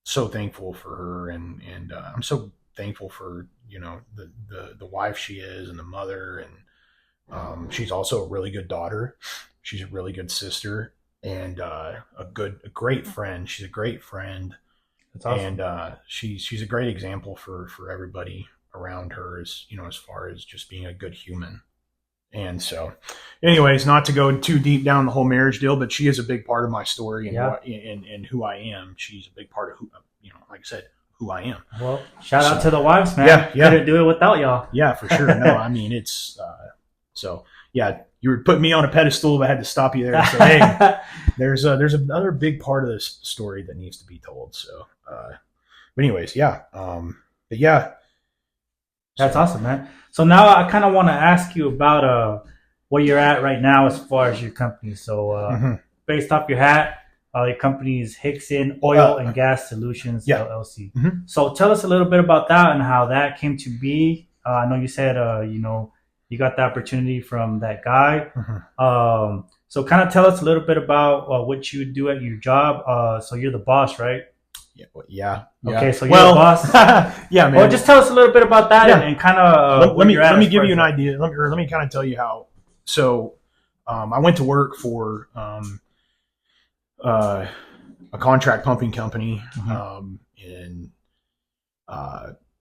so thankful for her, and I'm so thankful for, you know, the wife she is, and the mother, and she's also a really good daughter. She's a really good sister, and a great friend. She's a great friend. That's awesome. And she's a great example for everybody around her, as, you know, as far as just being a good human. And so, anyways, not to go too deep down the whole marriage deal, but she is a big part of my story, and who I am. She's a big part of who, you know, like I said, who I am. Well,
shout out to the wives, man. Yeah. Couldn't do it without y'all.
Yeah, for sure. No, I mean, it's, so yeah, you were putting me on a pedestal, but I had to stop you there and say, hey, there's another big part of this story that needs to be told. So, but anyways, yeah. But yeah.
That's awesome, man. So now I kind of want to ask you about where you're at right now as far as your company. So based off your hat, your company is Hixson Oil and Gas Solutions, LLC. So tell us a little bit about that and how that came to be. I know you said, you know, you got the opportunity from that guy. So kind of tell us a little bit about what you do at your job. So you're the boss, right?
Yeah.
Okay, so you're a boss.
Yeah, man.
Well, just tell us a little bit about that and kind of
let me give you an idea. Let me kind of tell you how. So, I went to work for a contract pumping company, and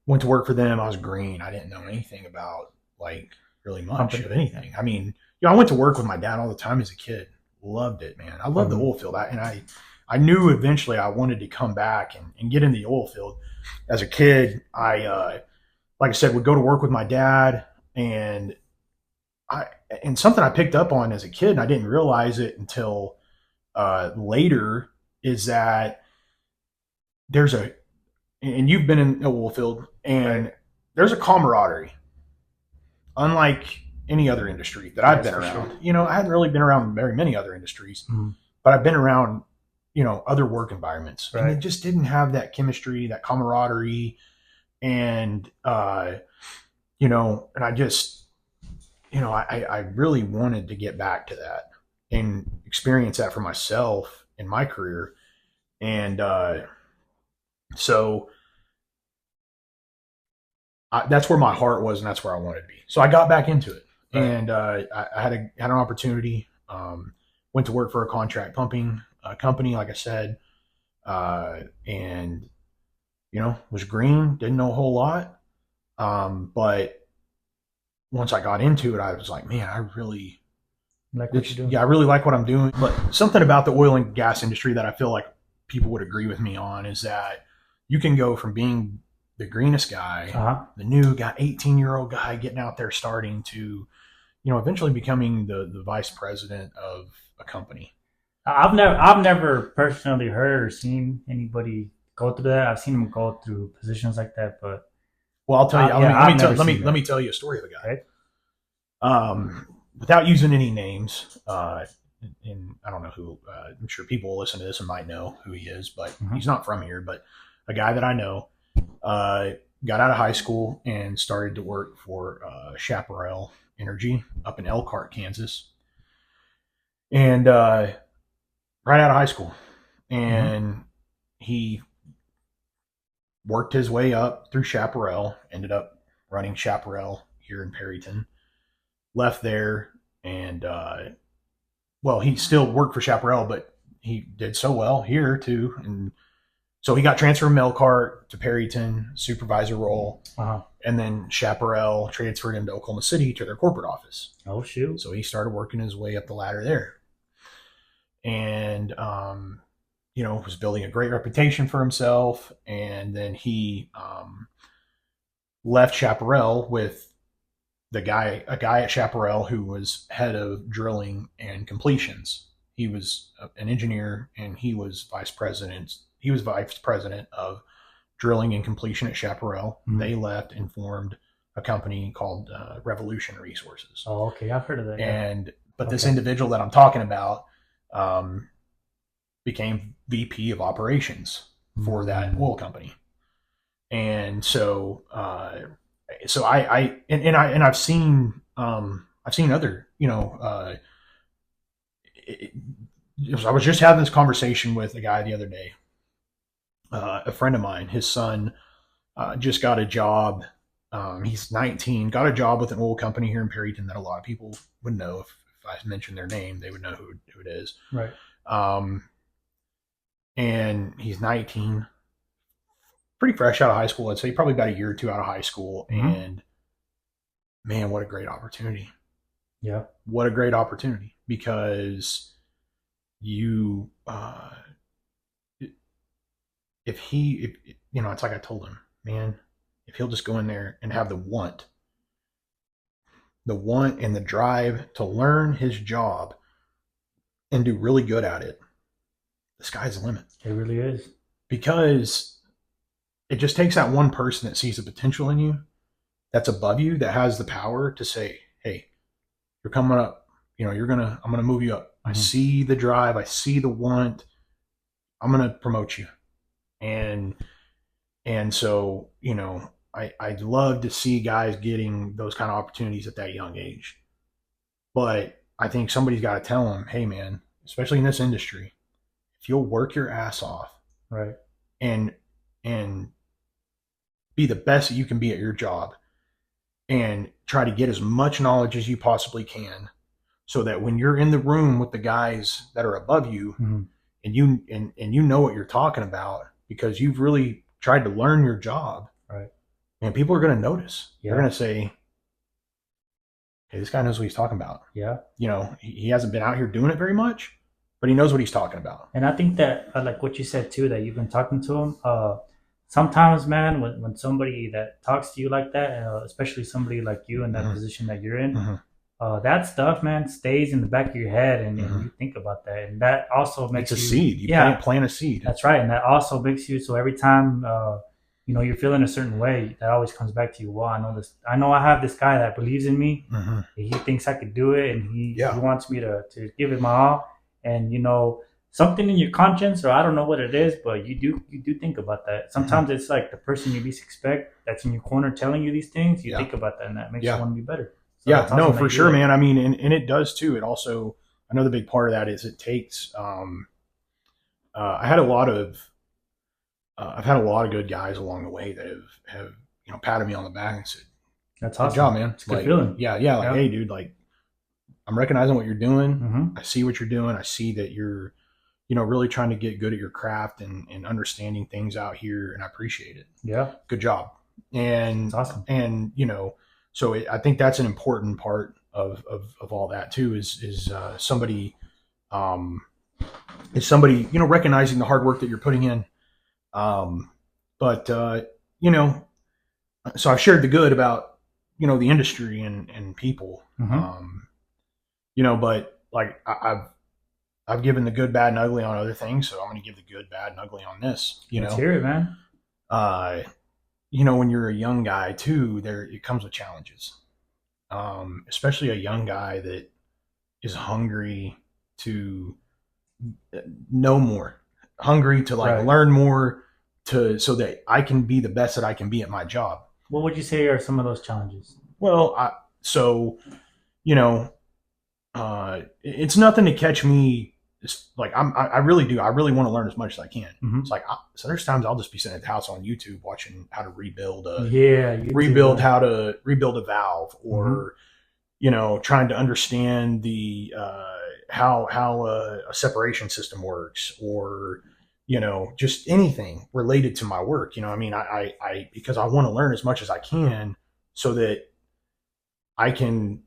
went to work for them. I was green. I didn't know anything about like really much of anything. I mean, I went to work with my dad all the time as a kid. Loved it, man. I loved the oil field. I knew eventually I wanted to come back and get in the oil field. As a kid, I like I said, would go to work with my dad, and something I picked up on as a kid, and I didn't realize it until later, is that and you've been in the oil field, and there's a camaraderie, unlike any other industry that I've been around. Sure. I hadn't really been around very many other industries, but I've been around, other work environments, and it just didn't have that chemistry, that camaraderie, and and I just, I really wanted to get back to that and experience that for myself in my career, and so that's where my heart was, and that's where I wanted to be. So I got back into it, and I had an opportunity. Went to work for a contract pumping company, like I said, and was green, didn't know a whole lot, but once I got into it, I was like, man, I really like what you're doing. Yeah, I really like what I'm doing. But something about the oil and gas industry that I feel like people would agree with me on is that you can go from being the greenest guy, the new guy, 18-year-old guy getting out there starting to, eventually becoming the vice president of a company.
I've never personally heard or seen anybody go through that. I've seen them go through positions like that, but
well, I'll tell you. Let me tell you a story of a guy. Okay. Without using any names, and I don't know who. I'm sure people will listen to this and might know who he is, but he's not from here. But a guy that I know got out of high school and started to work for Chaparral Energy up in Elkhart, Kansas, and right out of high school, and he worked his way up through Chaparral, ended up running Chaparral here in Perryton, left there, and he still worked for Chaparral, but he did so well here too, and so he got transferred from Elkhart to Perryton, supervisor role, and then Chaparral transferred him to Oklahoma City to their corporate office.
Oh shoot!
So he started working his way up the ladder there, and was building a great reputation for himself. And then he left Chaparral with a guy at Chaparral who was head of drilling and completions. He was an engineer, and he was vice president. He was vice president of drilling and completion at Chaparral. They left and formed a company called Revolution Resources.
Oh, okay, I've heard of that.
But this individual that I'm talking about became VP of operations for that oil company, and so I've seen other, I was just having this conversation with a guy the other day, a friend of mine. His son just got a job. He's 19, got a job with an oil company here in Perryton that a lot of people would know. If I mentioned their name, they would know who it is.
Right.
And he's 19, pretty fresh out of high school. I'd say probably about a year or two out of high school. And man, what a great opportunity.
Yeah.
What a great opportunity, because if it's like I told him, man, if he'll just go in there and have the want and the drive to learn his job and do really good at it, the sky's the limit.
It really is.
Because it just takes that one person that sees the potential in you, that's above you, that has the power to say, hey, you're coming up, I'm going to move you up. I see the drive. I see the want. I'm going to promote you. And so, I'd love to see guys getting those kind of opportunities at that young age. But I think somebody's got to tell them, hey man, especially in this industry, if you'll work your ass off,
right,
and and be the best that you can be at your job, and try to get as much knowledge as you possibly can, so that when you're in the room with the guys that are above you,
Mm-hmm.
and you know what you're talking about because you've really tried to learn your job,
Right.
and people are going to notice.
Yeah.
They're going to say, hey, this guy knows what he's talking about.
Yeah.
You know, he hasn't been out here doing it very much, but he knows what he's talking about.
And I think that, like what you said too, that you've been talking to him. Sometimes, man, when somebody that talks to you like that, especially somebody like you in that
Mhm.
position that you're in,
Mhm.
that stuff, man, stays in the back of your head, and
Mhm.
you think about that, and that also makes
It's a
you,
seed. You plant a seed.
That's right, and that also makes you, so every time you're feeling a certain way, that always comes back to you. Well, I know this. I know I have this guy that believes in me.
Mm-hmm.
He thinks I could do it, and he wants me to give it my all. And something in your conscience, or I don't know what it is, but you do think about that. Sometimes it's like the person you least expect that's in your corner telling you these things. You think about that, and that makes you want to be better. So
yeah, no, for sure, man. I mean, and it does too. It also, another big part of that is it takes. I've had a lot of good guys along the way that have patted me on the back and said,
"That's awesome,
good job, man.
It's a good feeling."
Yeah, like, hey, dude, like, I'm recognizing what you're doing.
Mm-hmm.
I see what you're doing. I see that you're, really trying to get good at your craft and understanding things out here, and I appreciate it.
Yeah,
good job. And
that's awesome.
And so I think that's an important part of all that too. Is somebody recognizing the hard work that you're putting in. But so I've shared the good about the industry and people.
Mm-hmm.
But like I've given the good, bad, and ugly on other things, so I'm going to give the good, bad, and ugly on this.
Let's hear it, man.
When you're a young guy too, it comes with challenges. Especially a young guy that is hungry to know more, hungry to learn more, so that I can be the best that I can be at my job.
What would you say are some of those challenges?
Well, it's nothing to catch me. Like I really do. I really want to learn as much as I can.
Mm-hmm.
It's like so. There's times I'll just be sitting at the house on YouTube watching how to rebuild how to rebuild a valve, or trying to understand the how a separation system works, or just anything related to my work. I because I want to learn as much as I can so that I can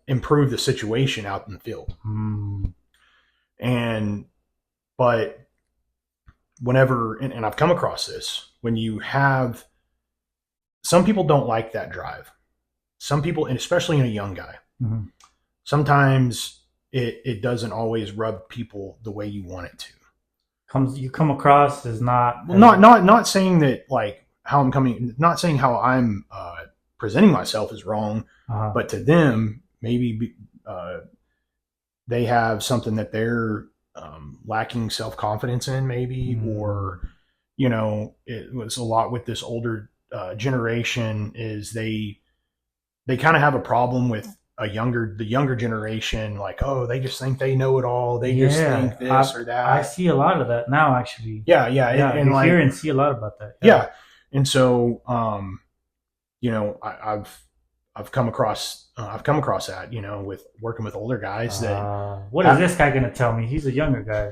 improve the situation out in the field. But whenever, and I've come across this, when you have, some people don't like that drive. Some people, and especially in a young guy, sometimes it doesn't always rub people the way you want it to.
You come across as not
saying that, like, not saying how I'm presenting myself is wrong, but to them, maybe they have something that they're lacking self-confidence in, maybe, or it was a lot with this older generation, is they kind of have a problem with the younger generation, like, oh, they just think they know it all, they just think this or that.
I see a lot of that now, actually.
And
you hear and see a lot about that.
And so I've come across that, with working with older guys that.
What is this guy going to tell me? He's a younger guy.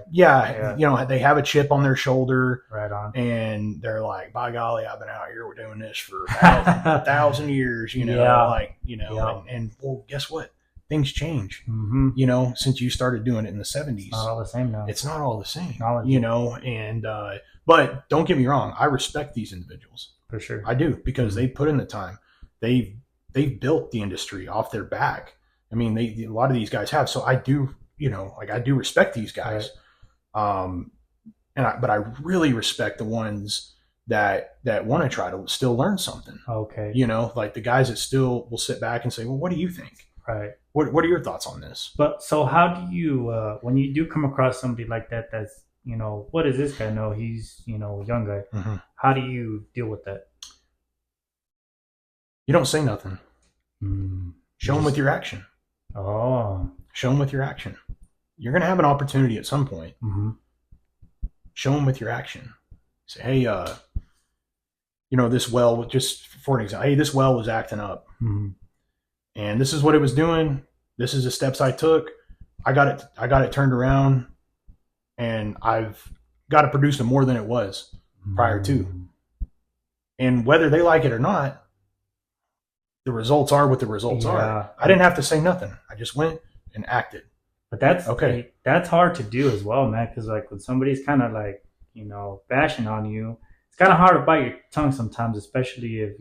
They have a chip on their shoulder.
Right on.
And they're like, by golly, I've been out here, we're doing this for 1,000 years, and well, guess what? Things change, since you started doing it in the 70s.
It's not all the same now.
It's not all the same, but don't get me wrong. I respect these individuals.
For sure.
I do, because they put in the time. They've built the industry off their back. I mean, a lot of these guys have. So I do, I do respect these guys. Right. But I really respect the ones that want to try to still learn something.
Okay.
Like the guys that still will sit back and say, well, what do you think?
Right.
What are your thoughts on this?
But so how do you, when you do come across somebody like that, that's, what does this guy know? He's, a young guy.
Mm-hmm.
How do you deal with that?
You don't say nothing. Show them with your action.
Oh.
Show them with your action. You're going to have an opportunity at some point.
Mm-hmm.
Show them with your action. Say, hey, this well, just for an example, hey, this well was acting up, and this is what it was doing. This is the steps I took. I got it turned around, and I've got it produced more than it was prior to. And whether they like it or not, the results are what the results are. I didn't have to say nothing. I just went and acted.
But that's okay. That's hard to do as well, man. Because like when somebody's kind of like bashing on you, it's kind of hard to bite your tongue sometimes, especially if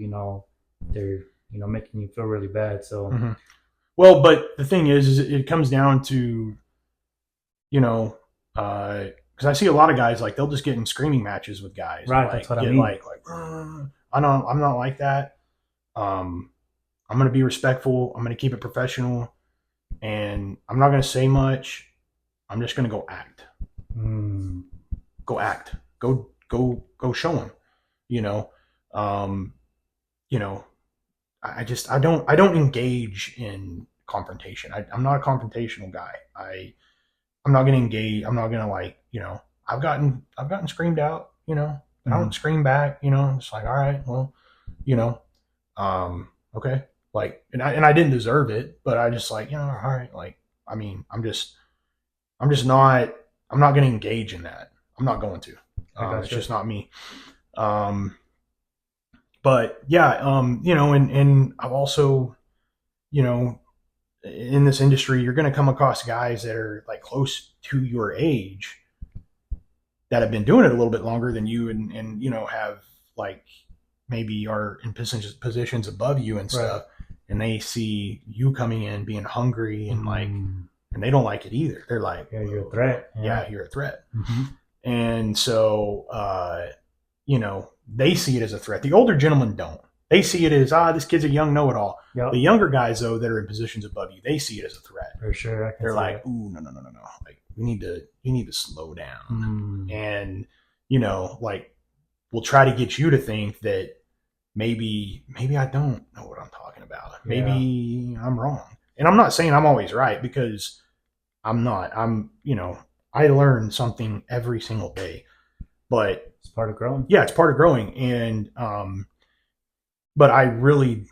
they're making you feel really bad. So,
well, but the thing is it comes down to because I see a lot of guys like they'll just get in screaming matches with guys,
right?
Like,
that's what I mean.
I'm not like that. I'm going to be respectful. I'm going to keep it professional, and I'm not going to say much. I'm just going to go act. Go act. Go show them. I don't engage in confrontation. I'm not a confrontational guy. I'm not going to engage. I'm not going to I've gotten screamed out. I don't scream back. It's like, all right, well, okay. Like, and I didn't deserve it, but I just like, all right. Like, I mean, I'm not going to engage in that. I'm not going to. It's just not me. But yeah, and I've also, in this industry, you're going to come across guys that are like close to your age that have been doing it a little bit longer than you and have like maybe are in positions above you and stuff. Right. And they see you coming in being hungry and and they don't like it either. They're like,
yeah, you're a threat.
Yeah, you're a threat. And so, they see it as a threat. The older gentlemen don't. They see it as, this kid's a young know-it-all. Yep. The younger guys, though, that are in positions above you, they see it as a threat.
For sure.
They're like, ooh, no. Like, you need to slow down. And, like, we'll try to get you to think that maybe I don't know what I'm talking about. Maybe I'm wrong. And I'm not saying I'm always right, because I'm not. I learn something every single day. But
it's part of growing.
Yeah, it's part of growing. And but I really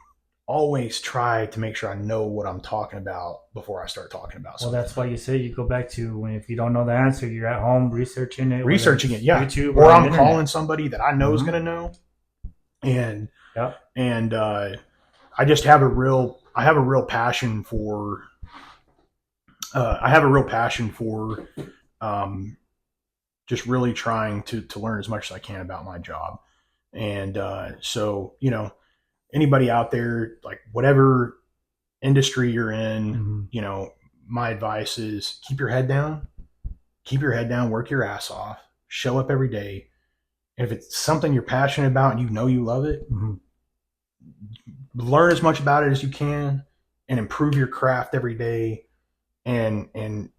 always try to make sure I know what I'm talking about before I start talking about something.
Well, that's why you say you go back to when, if you don't know the answer, you're at home researching it.
Yeah. YouTube or I'm calling somebody that I know is going to know. And I just have a real passion for just really trying to learn as much as I can about my job. And so, anybody out there, like whatever industry you're in, my advice is keep your head down, work your ass off, show up every day. And if it's something you're passionate about and you love it, learn as much about it as you can and improve your craft every day. And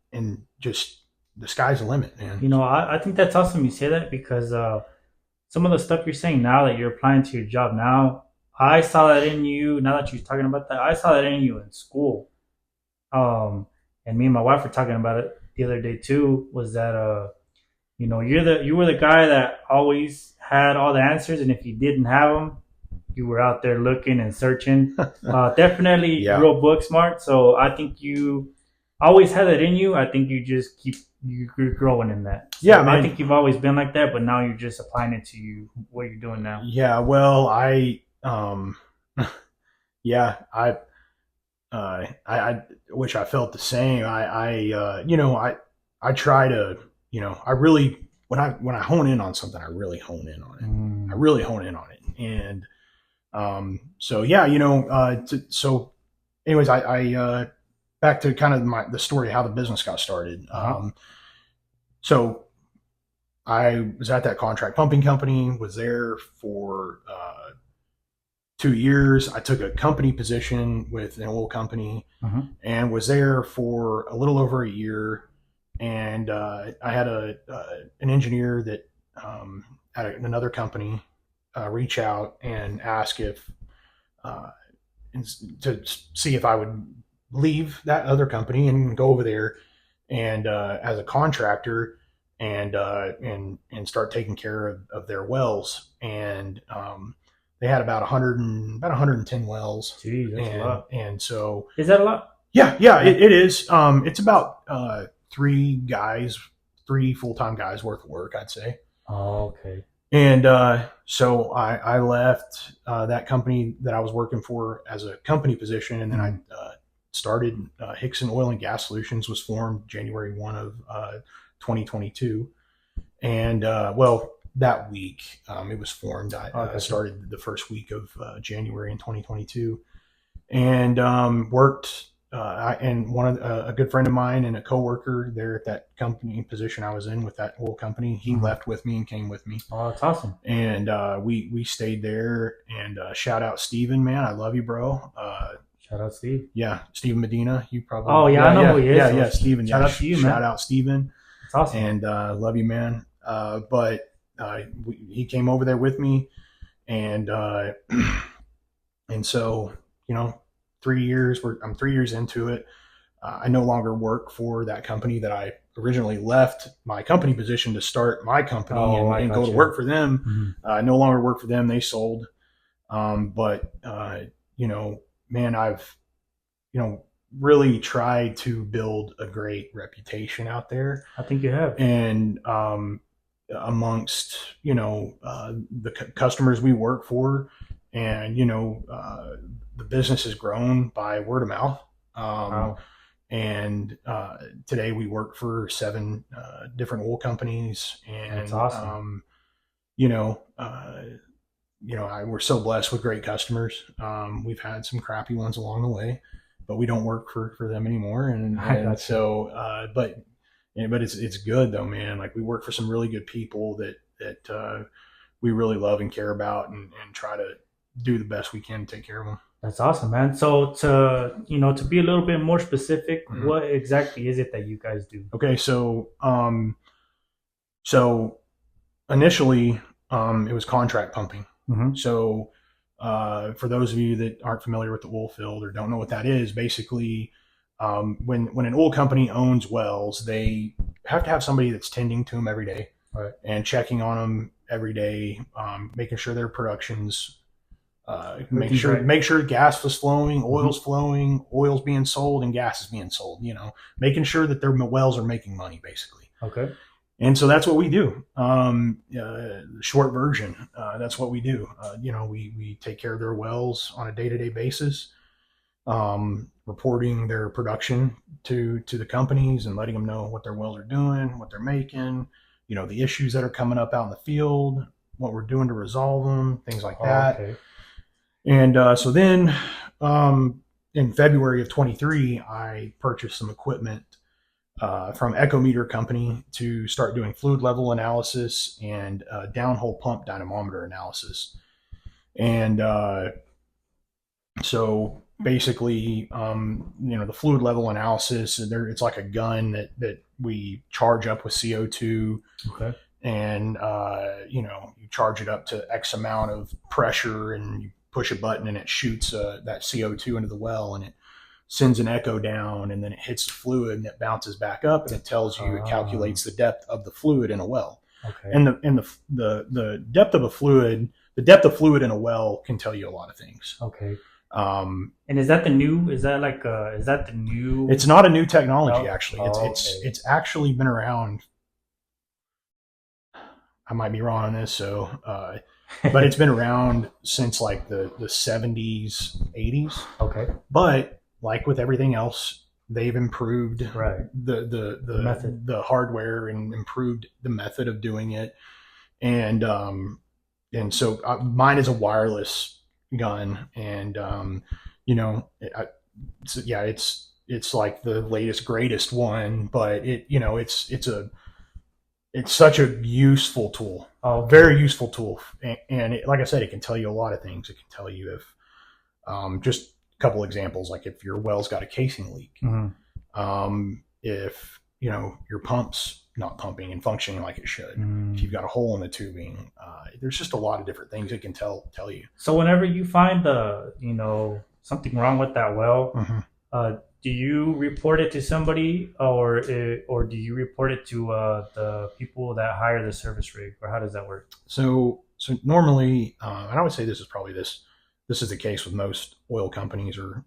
just, the sky's the limit, man.
I think that's awesome you say that, because some of the stuff you're saying now that you're applying to your job now, I saw that in you. Now that you're talking about that, I saw that in you in school. And me and my wife were talking about it the other day too, was that you were the guy that always had all the answers, and if you didn't have them, you were out there looking and searching. Definitely real book smart. So I think you always had that in you. I think you just you're growing in that. So
yeah, man.
I think you've always been like that, but now you're just applying it to what you're doing now.
Yeah, well, I wish I felt the same. I try to, I really, when I hone in on something, I really hone in on it. And so yeah, so anyways, I back to kind of the story of how the business got started. So I was at that contract pumping company, was there for 2 years. I took a company position with an oil company and was there for a little over a year. And I had an engineer that at another company reach out and ask if to see if I would leave that other company and go over there and as a contractor and start taking care of their wells. And they had about 110 wells.
Jeez, that's a lot.
And so,
is that a lot?
Yeah, it is. It's about three full-time guys worth of work, I'd say.
Oh, okay.
And so I left that company that I was working for as a company position, and then I started Hixson Oil and Gas Solutions. Was formed January 1 of 2022, and that week it was formed. I started the first week of January in 2022, and worked. And a good friend of mine and a coworker there at that company position I was in with that oil company, he left with me and came with me.
Oh, that's awesome.
And we stayed there. And shout out Steven, man, I love you, bro.
Shout out Steve.
Yeah, Steven Medina. You probably.
Oh yeah, I know who he is.
Yeah, Steven.
Shout out to you, man.
Shout out Steven.
That's awesome.
And love you, man. But he came over there with me, and so 3 years. I'm 3 years into it. I no longer work for that company that I originally left my company position to start my company and go to work for them. Mm-hmm. I no longer work for them. They sold. But man, I've really tried to build a great reputation out there.
I think you have.
And amongst the customers we work for, and the business has grown by word of mouth. Wow. And today we work for 7 different oil companies, and
that's awesome.
We're so blessed with great customers. We've had some crappy ones along the way, but we don't work for them anymore. And so, but it's good though, man. Like, we work for some really good people that we really love and care about, and try to do the best we can to take care of them.
That's awesome, man. So to be a little bit more specific, what exactly is it that you guys do?
Okay, so initially it was contract pumping. Mm-hmm. So for those of you that aren't familiar with the oil field or don't know what that is, basically when an oil company owns wells, they have to have somebody that's tending to them every day, right, and checking on them every day, making sure their production's make sure gas was flowing, oil's flowing, oil's being sold, and gas is being sold. Making sure that their wells are making money, basically.
Okay.
And so that's what we do. Short version, that's what we do. We take care of their wells on a day-to-day basis, reporting their production to the companies and letting them know what their wells are doing, what they're making, the issues that are coming up out in the field, what we're doing to resolve them, things like that. Okay. And so then in February of 23, I purchased some equipment from Echometer Company to start doing fluid level analysis and downhole pump dynamometer analysis. And so basically, the fluid level analysis, it's like a gun that we charge up with CO2. Okay. And, you charge it up to X amount of pressure, and you push a button and it shoots that CO2 into the well, and it sends an echo down, and then it hits the fluid and it bounces back up, and it tells you, it calculates the depth of the fluid in a well. Okay. And the depth of the fluid in a well can tell you a lot of things.
Okay. And is that the new? Is that the new?
It's not a new technology, actually. It's actually been around. I might be wrong on this, so but it's been around since like the 70s, 80s.
Okay.
But like with everything else, they've improved the
method,
the hardware, and improved the method of doing it. And so mine is a wireless gun, and it's like the latest greatest one, but it's such a useful tool, very useful tool. And like I said, it can tell you a lot of things. It can tell you if, just a couple examples, like if your well's got a casing leak, if, your pump's not pumping and functioning like it should, if you've got a hole in the tubing, there's just a lot of different things it can tell you.
So whenever you find something wrong with that well, do you report it to somebody, or do you report it to the people that hire the service rig, or how does that work?
So normally, and I would say this is probably this is the case with most oil companies, or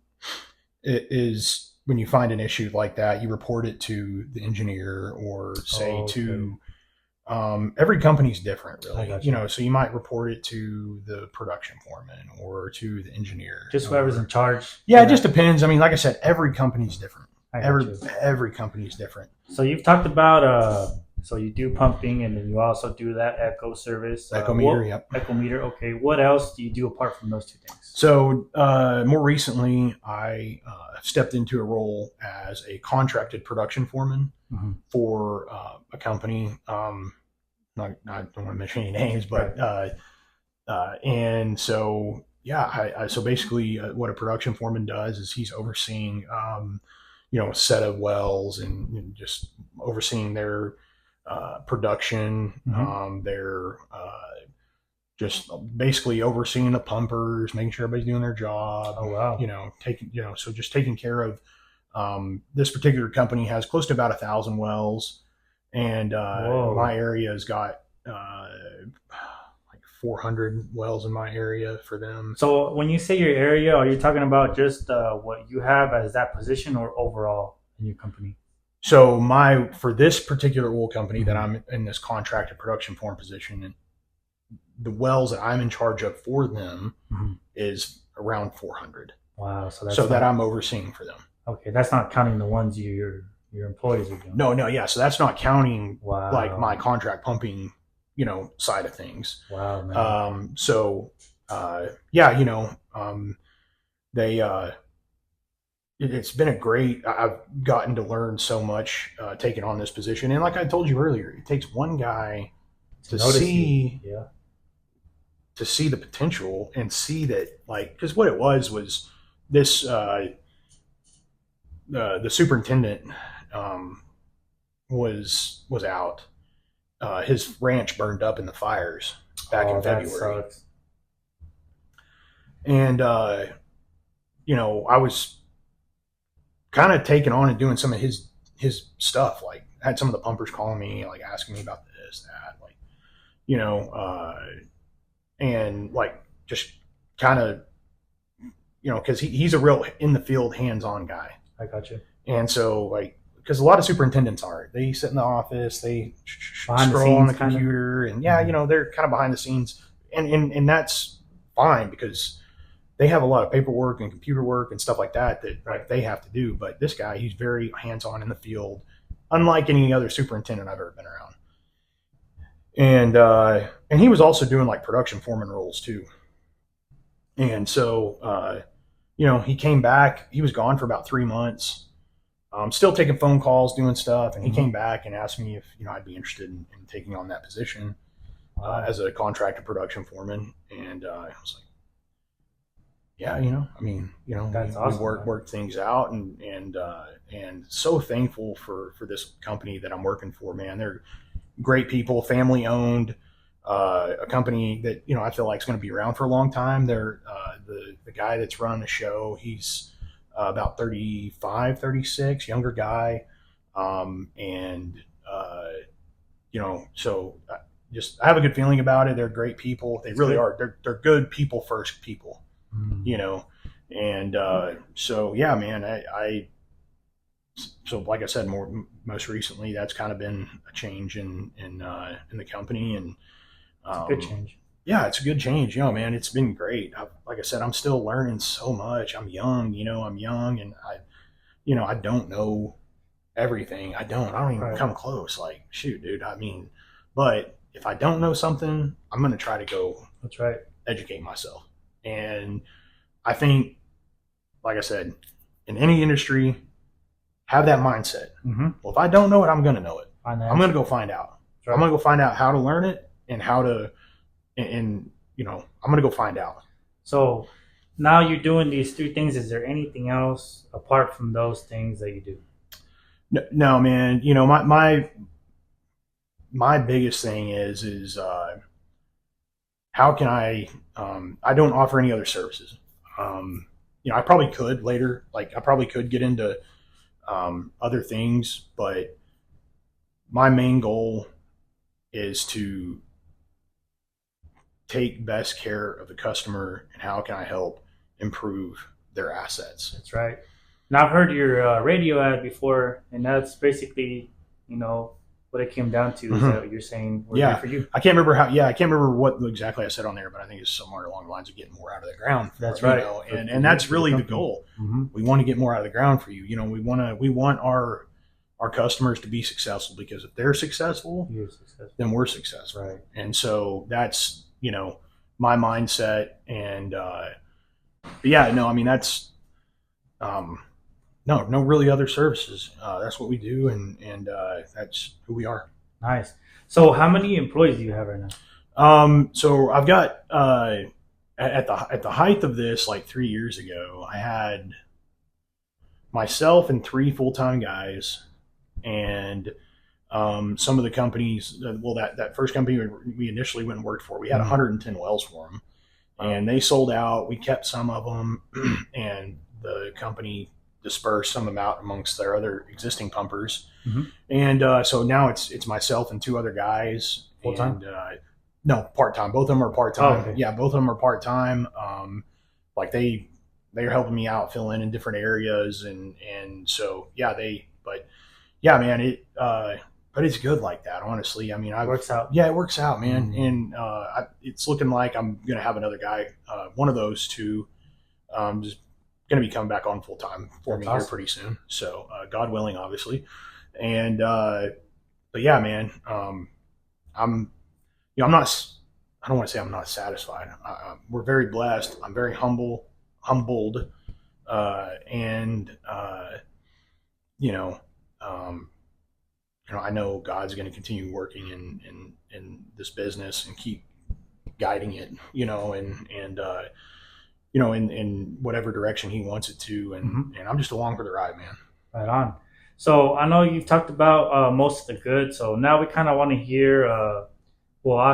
it is when you find an issue like that, you report it to the engineer, or say to every company's different, really. So you might report it to the production foreman or to the engineer.
Just whoever's in charge.
Yeah, it just depends. I mean, like I said, every company's different. Every company's different.
So you've talked about so you do pumping, and then you also do that echo service.
Echo meter, yep.
Echo meter. Okay. What else do you do apart from those two things?
So more recently, I stepped into a role as a contracted production foreman for a company. I don't want to mention any names, but and so yeah, so basically, what a production foreman does is he's overseeing a set of wells, and just overseeing their production, their just basically overseeing the pumpers, making sure everybody's doing their job.
Oh wow!
So just taking care of. This particular company has close to about 1,000 wells, and my area has got like 400 wells in my area for them.
So when you say your area, are you talking about just what you have as that position, or overall in your company?
So for this particular oil company that I'm in this contracted production foreman position, the wells that I'm in charge of for them is around 400.
Wow!
So that I'm overseeing for them.
Okay, that's not counting the ones your employees are doing.
No, yeah. So that's not counting like my contract pumping, side of things.
Wow, man.
It's been I've gotten to learn so much taking on this position, and like I told you earlier, it takes one guy to see the potential, and see that, like, because what it was this the superintendent was out. His ranch burned up in the fires back in February, and I was kind of taking on and doing some of his stuff. Like, I had some of the pumpers calling me, like, asking me about this, that, like, and like just kind of, because he's a real in the field, hands-on guy.
I got you.
And so, like, because a lot of superintendents they sit in the office, they scroll on the computer, and they're kind of behind the scenes, and that's fine, because they have a lot of paperwork and computer work and stuff like that like they have to do. But this guy, he's very hands-on in the field, unlike any other superintendent I've ever been around. And he was also doing like production foreman roles too. And so he came back. He was gone for about 3 months. Still taking phone calls, doing stuff, and he came back and asked me if I'd be interested in taking on that position as a contracted production foreman. And I was like, yeah,
That's awesome,
we work things out, and so thankful for this company that I'm working for, man. They're great people, family owned, a company that I feel like is going to be around for a long time. They're the guy that's running the show. He's about 35, 36, younger guy, so I have a good feeling about it. They're great people. They really are. They're good people first people. And so yeah, man, so like I said, most recently, that's kind of been a change in the company, and
it's a good change.
Yeah, it's a good change, man. It's been great. Like I said, I'm still learning so much. I'm young, and I don't know everything. I don't even come close. Like, shoot, dude. I mean, but if I don't know something, I'm going to try to go.
That's right.
Educate myself. And I think, like I said, in any industry, have that mindset. Well, if I don't know it, I'm going to know it. I'm going to go find out. Right. I'm going to go find out how to learn it, and how to, I'm going to go find out.
So now you're doing these 3 things. Is there anything else apart from those things that you do?
No, man. My biggest thing is how can I don't offer any other services. I probably could later. Like I probably could get into other things, but my main goal is to take best care of the customer and how can I help improve their assets.
That's right. And I've heard your radio ad before, and that's basically, what it came down to. Is that what you're saying? We're here for you.
I can't remember how. Yeah, I can't remember what exactly I said on there, but I think it's somewhere along the lines of getting more out of the ground.
That's right.
And that's really the goal. We want to get more out of the ground for you. We want our customers to be successful, because if they're successful, then we're successful.
Right.
And so that's my mindset. And that's no really other services. That's what we do, and that's who we are.
Nice. So how many employees do you have right now?
So I've got at the height of this, like 3 years ago, I had myself and 3 full-time guys, and some of the companies. That first company we initially went and worked for, we had 110 wells for them, and they sold out. We kept some of them, and the company dispersed some of them out amongst their other existing pumpers. And so now it's myself and 2 other guys.
Full time?
No, part time. Both of them are part time.
Oh, okay.
Yeah, both of them are part time. Like they're helping me out, fill in different areas, and so man, but it's good like that, honestly. I mean, it
works out.
Yeah, it works out, man. And it's looking like I'm gonna have another guy, one of those 2, just going to be coming back on full time for me here pretty soon. So God willing, obviously. And but yeah, man, I'm not. I don't want to say I'm not satisfied. We're very blessed. I'm very humbled, and I know God's going to continue working in this business and keep guiding it, in whatever direction he wants it to. And I'm just along for the ride, man.
Right on. So I know you've talked about most of the good. So now we kind of want to hear, I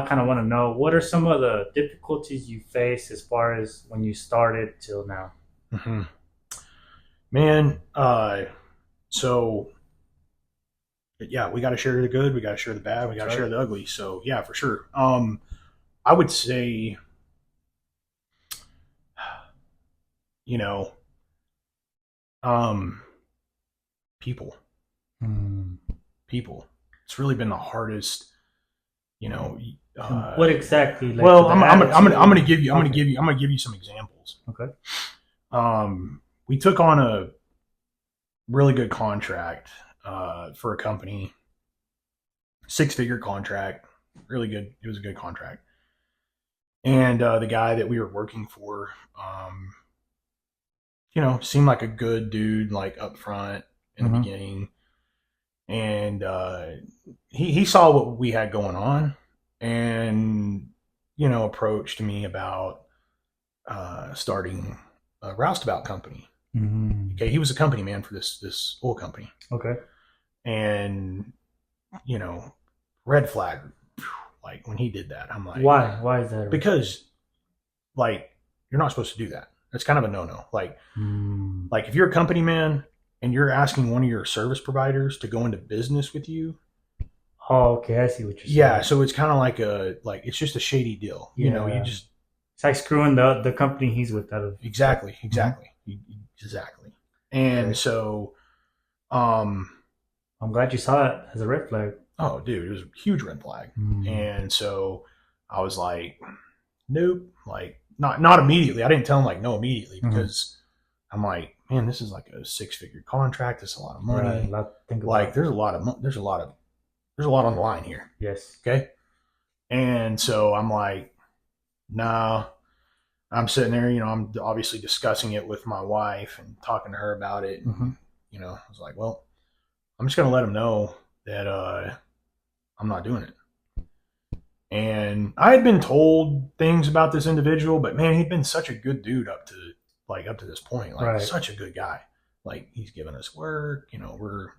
kind of want to know, what are some of the difficulties you face as far as when you started till now?
Man, so yeah, we got to share the good. We got to share the bad. We got to share the ugly. So yeah, for sure. I would say, people. It's really been the hardest.
What exactly? Like,
I'm gonna give you some examples.
Okay.
We took on a really good contract for a company, 6-figure contract, really good. It was a good contract, and the guy that we were working for, seemed like a good dude, like up front in the beginning. And he saw what we had going on, and approached me about starting a roustabout company. Okay, he was a company man for this oil company.
Okay,
and red flag. Like when he did that, I'm like,
why? Why is that?
Because like you're not supposed to do that. It's kind of a no-no. Like if you're a company man and you're asking one of your service providers to go into business with you.
Oh, okay. I see what you're saying.
Yeah. So it's kind of like it's just a shady deal.
Yeah.
It's
like screwing the company he's with out of.
Exactly. And so, I'm
glad you saw it as a red flag.
Oh, dude, it was a huge red flag. And so I was like, nope, like not immediately. I didn't tell him like no immediately, because I'm like, man, this is like a 6-figure contract. It's a lot of money. Right, there's a lot on the line here.
Yes.
Okay. And so I'm like, no. I'm sitting there, I'm obviously discussing it with my wife and talking to her about it. And, I was like, well, I'm just going to let him know that I'm not doing it. And I had been told things about this individual, but man, he'd been such a good dude up to this point, such a good guy. Like he's giving us work,
So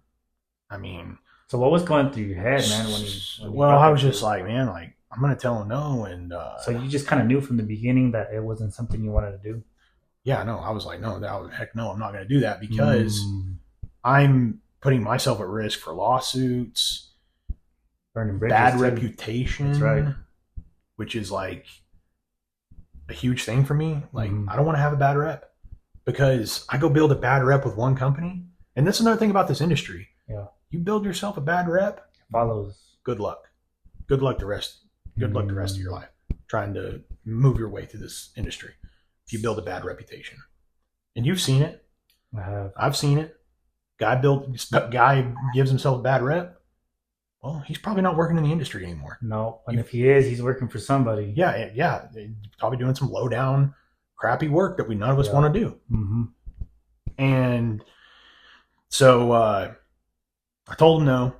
what was going through your head, man?
I was just like, man, like I'm going to tell him no. And
so you just kind of knew from the beginning that it wasn't something you wanted to do.
yeah, no, I was like, no, heck no, I'm not going to do that because I'm putting myself at risk for lawsuits, bad reputation.
That's right.
Which is like a huge thing for me. Like, I don't want to have a bad rep because I go build a bad rep with one company. And that's another thing about this industry.
Yeah.
You build yourself a bad rep,
it follows.
Good luck. Good luck the rest of your life trying to move your way through this industry. If you build a bad reputation. And you've seen it.
I have.
I've seen it. Guy gives himself a bad rep. Well, he's probably not working in the industry anymore.
No, and if he is, he's working for somebody.
Yeah, probably doing some low down, crappy work that none of us want to do.
Mm-hmm.
And so I told him no,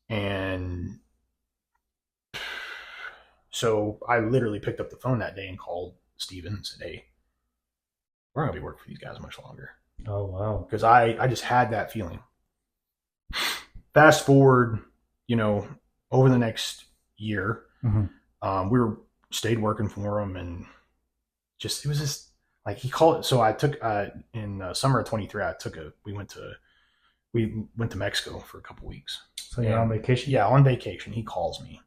and so I literally picked up the phone that day and called Steven and said, "Hey, we're not gonna be working for these guys much longer."
Oh wow!
Because I just had that feeling. Fast forward. Over the next year, we stayed working for him, and it was just like he called it. So I took in summer of 23. We went to Mexico for a couple weeks.
So you're on vacation?
Yeah, on vacation. He calls me,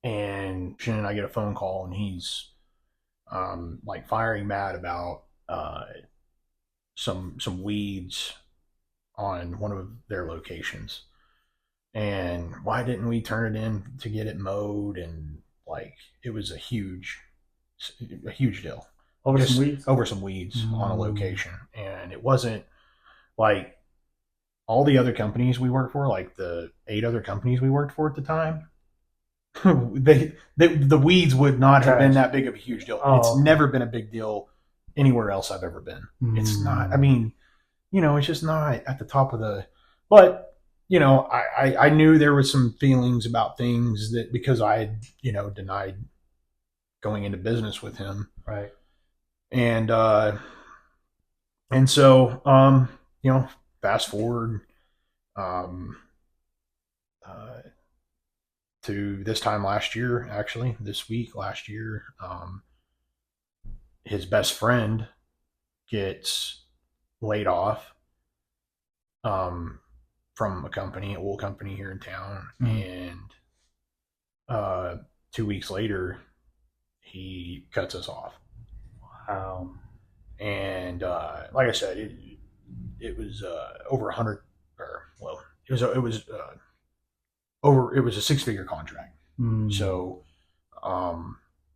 and Shannon and I get a phone call, and he's like firing mad about some weeds on one of their locations. And why didn't we turn it in to get it mowed? And like, it was a huge deal.
Over some
weeds on a location. And it wasn't like all the other companies we worked for, like the 8 other companies we worked for at the time, the weeds would not have been that big of a huge deal. Oh. It's never been a big deal anywhere else I've ever been. It's not, I mean, it's just not at the top of but I knew there was some feelings about things that because I had, denied going into business with him.
Right.
And so, fast forward, to this time last year, actually, this week last year, his best friend gets laid off. From a wool company here in town. And 2 weeks later, he cuts us off.
Wow.
And like I said, it was over 100, it was a 6-figure contract. So,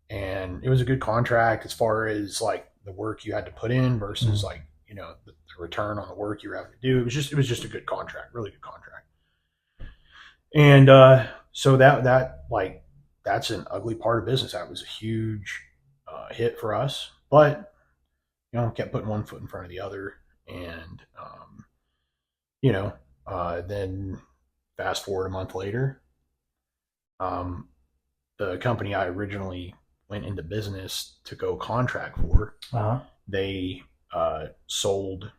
and it was a good contract as far as like the work you had to put in versus like, the return on the work you were having to do. It was just a good contract, really good contract. And so that's an ugly part of business. That was a huge hit for us, but kept putting one foot in front of the other. And then fast forward a month later, the company I originally went into business to go contract for, they sold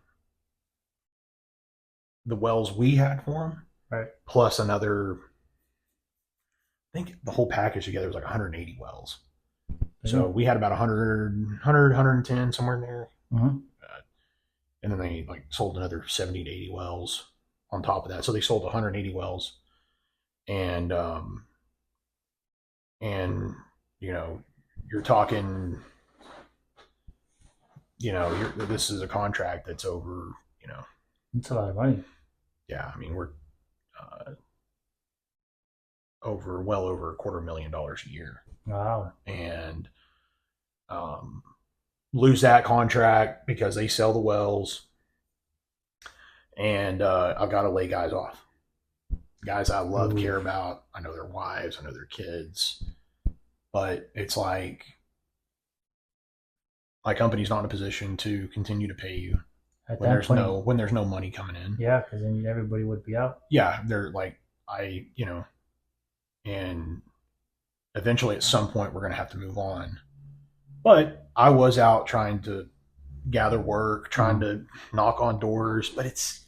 the wells we had for them,
right? Plus
another, I think the whole package together was like 180 wells. So we had about 100, 110, somewhere in there. And then they like sold another 70 to 80 wells on top of that. So they sold 180 wells. And you're talking, this is a contract that's over,
it's a lot of money.
Yeah. I mean, we're well over $250,000 a year.
Wow.
And lose that contract because they sell the wells. And I've got to lay guys off. Guys I love, care about. I know their wives, I know their kids. But it's like my company's not in a position to continue to pay you when there's no money coming in.
Yeah, because then everybody would be out.
Yeah, they're like, and eventually at some point we're going to have to move on. But I was out trying to gather work, trying to knock on doors. But it's,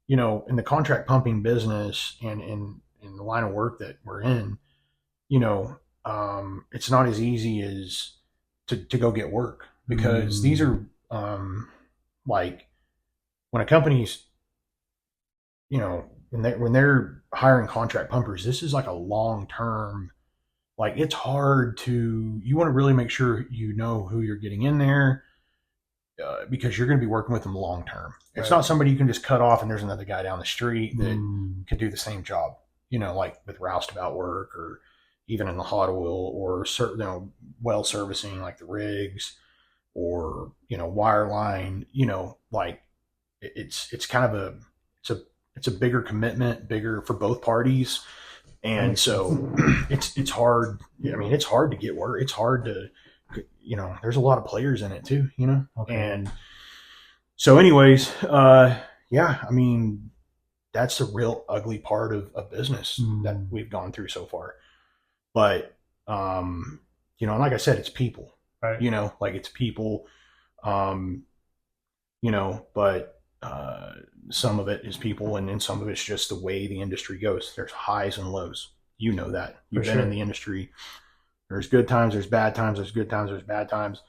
in the contract pumping business and in the line of work that we're in, it's not as easy as to go get work because these are Like when a company's, when they're hiring contract pumpers, this is like a long term. Like it's hard to. You want to really make sure you know who you're getting in there, because you're going to be working with them long term. It's not somebody you can just cut off and there's another guy down the street that could do the same job. Like with roustabout work, or even in the hot oil, or certain, well servicing like the rigs, or wireline. Like it's kind of it's a bigger commitment, bigger for both parties, and so it's hard. I mean, it's hard to get work. It's hard to, there's a lot of players in it too,
Okay.
and so anyways, yeah, I mean, that's the real ugly part of business that we've gone through so far. But, and like I said, it's people,
right?
Like it's people, but, some of it is people, and then some of it's just the way the industry goes. There's highs and lows. That you've been in the industry. There's good times, there's bad times, there's good times, there's bad times.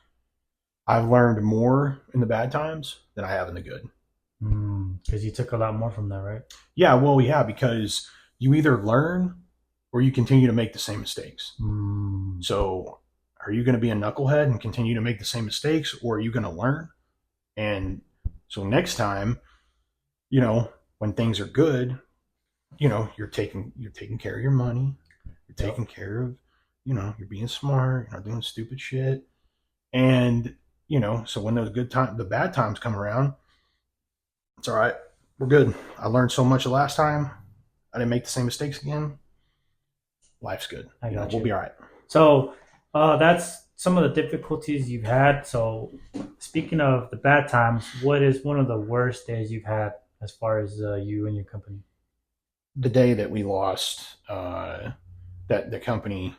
I've learned more in the bad times than I have in the good.
Because you took a lot more from that, right?
Yeah, well, yeah, because you either learn or you continue to make the same mistakes. So are you going to be a knucklehead and continue to make the same mistakes, or are you going to learn? And so next time, when things are good, you're taking care of your money, you're taking care of, you're being smart, you're not doing stupid shit. And, so when those the bad times come around, it's all right. We're good. I learned so much the last time. I didn't make the same mistakes again. Life's good. We'll be all right.
So that's some of the difficulties you've had. So speaking of the bad times, what is one of the worst days you've had as far as you and your company?
The day that we lost, that the company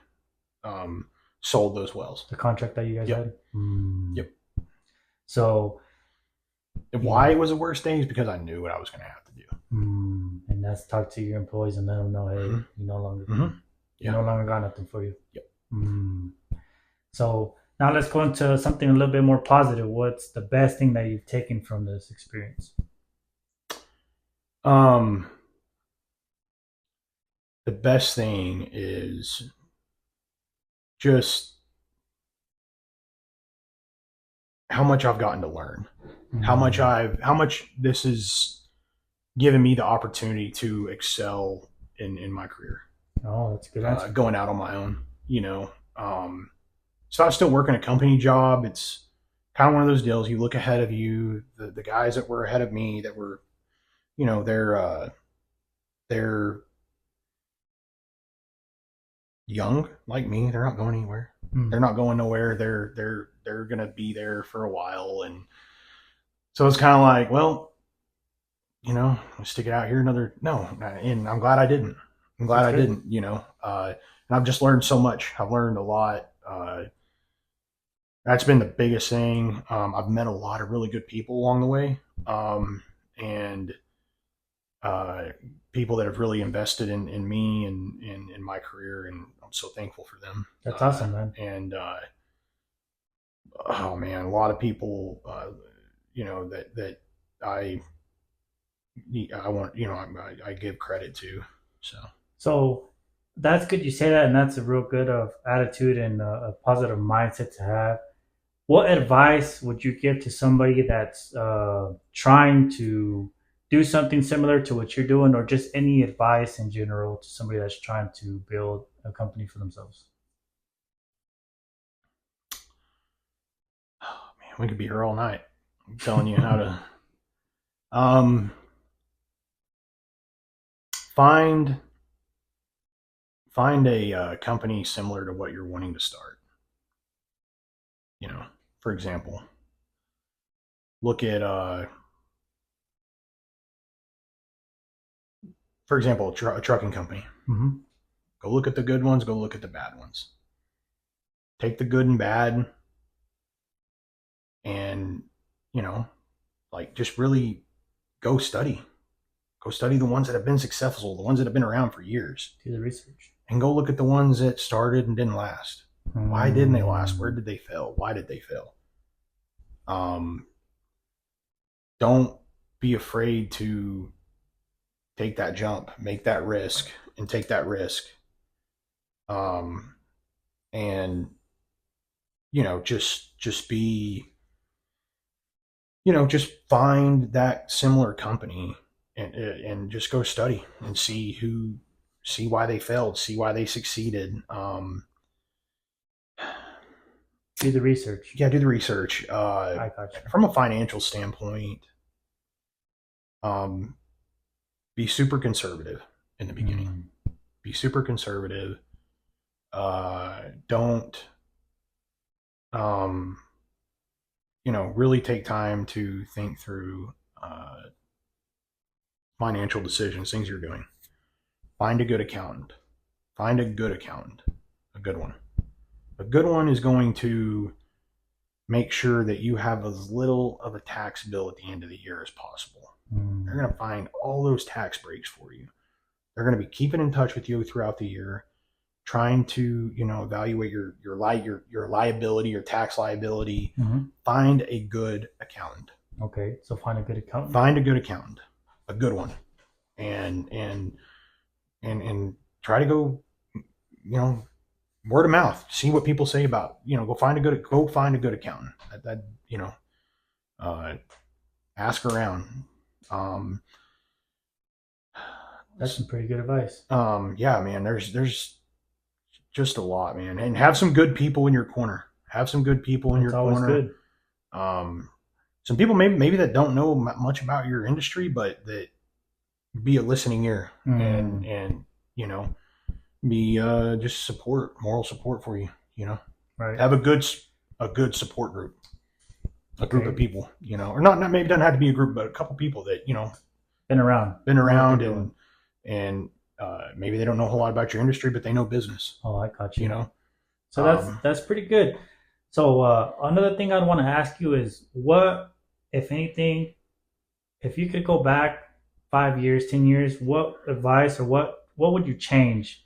sold those wells.
The contract that you guys had?
Yep.
So
why it was the worst day is because I knew what I was going to have to do.
And that's talk to your employees and let them know, hey, you no longer, you no longer got nothing for you.
Yep.
So now let's go into something a little bit more positive. What's the best thing that you've taken from this experience?
The best thing is just how much I've gotten to learn, how much this has given me the opportunity to excel in my career.
Oh, that's a good answer.
Going out on my own, so I'm still working a company job. It's kind of one of those deals. You look ahead of you, the guys that were ahead of me that were, they're young like me. They're not going anywhere. They're not going nowhere. They're going to be there for a while. And so it's kind of like, well, stick it out here no. And I'm glad I didn't. And I've just learned so much. I've learned a lot. That's been the biggest thing. I've met a lot of really good people along the way. And people that have really invested in me and in my career, and I'm so thankful for them.
That's awesome, man.
And oh man, a lot of people, that I want, I give credit to.
So that's good you say that, and that's a real good of attitude and a positive mindset to have. What advice would you give to somebody that's trying to do something similar to what you're doing, or just any advice in general to somebody that's trying to build a company for themselves?
Oh man, we could be here all night. I'm telling you how to find a company similar to what you're wanting to start. For example, look at for example, a trucking company. Go look at the good ones, go look at the bad ones. Take the good and bad, and like just really go study the ones that have been successful, the ones that have been around for years.
Do the research
and go look at the ones that started and didn't last. Why didn't they last? Where did they fail? Why did they fail? don't be afraid to take that jump, make that risk, and take that risk. And just be, just find that similar company and just go study and see why they failed, see why they succeeded.
Do the research.
Yeah, do the research.
I got you.
From a financial standpoint, be super conservative in the beginning. Be super conservative. Don't, really take time to think through financial decisions, things you're doing. Find a good accountant. Find a good accountant. A good one. A good one is going to make sure that you have as little of a tax bill at the end of the year as possible. They're going to find all those tax breaks for you. They're going to be keeping in touch with you throughout the year, trying to, evaluate your liability, your tax liability. Find a good accountant.
Okay, so find a good accountant.
Find a good accountant, a good one, and try to go, word of mouth. See what people say about, go find a good accountant. Ask around.
That's some pretty good advice.
Yeah, man. There's just a lot, man, and have some good people in your corner. Have some good people in your corner. Good. Some people maybe that don't know much about your industry, but that be a listening ear and be just moral support for you. Right. Have a good support group, a group of people. Or not maybe doesn't have to be a group, but a couple people that
been around
and maybe they don't know a whole lot about your industry, but they know business.
Oh, I got you. So that's pretty good. So another thing I'd want to ask you is, what, if anything, if you could go back 5 years, 10 years, what advice or what would you change?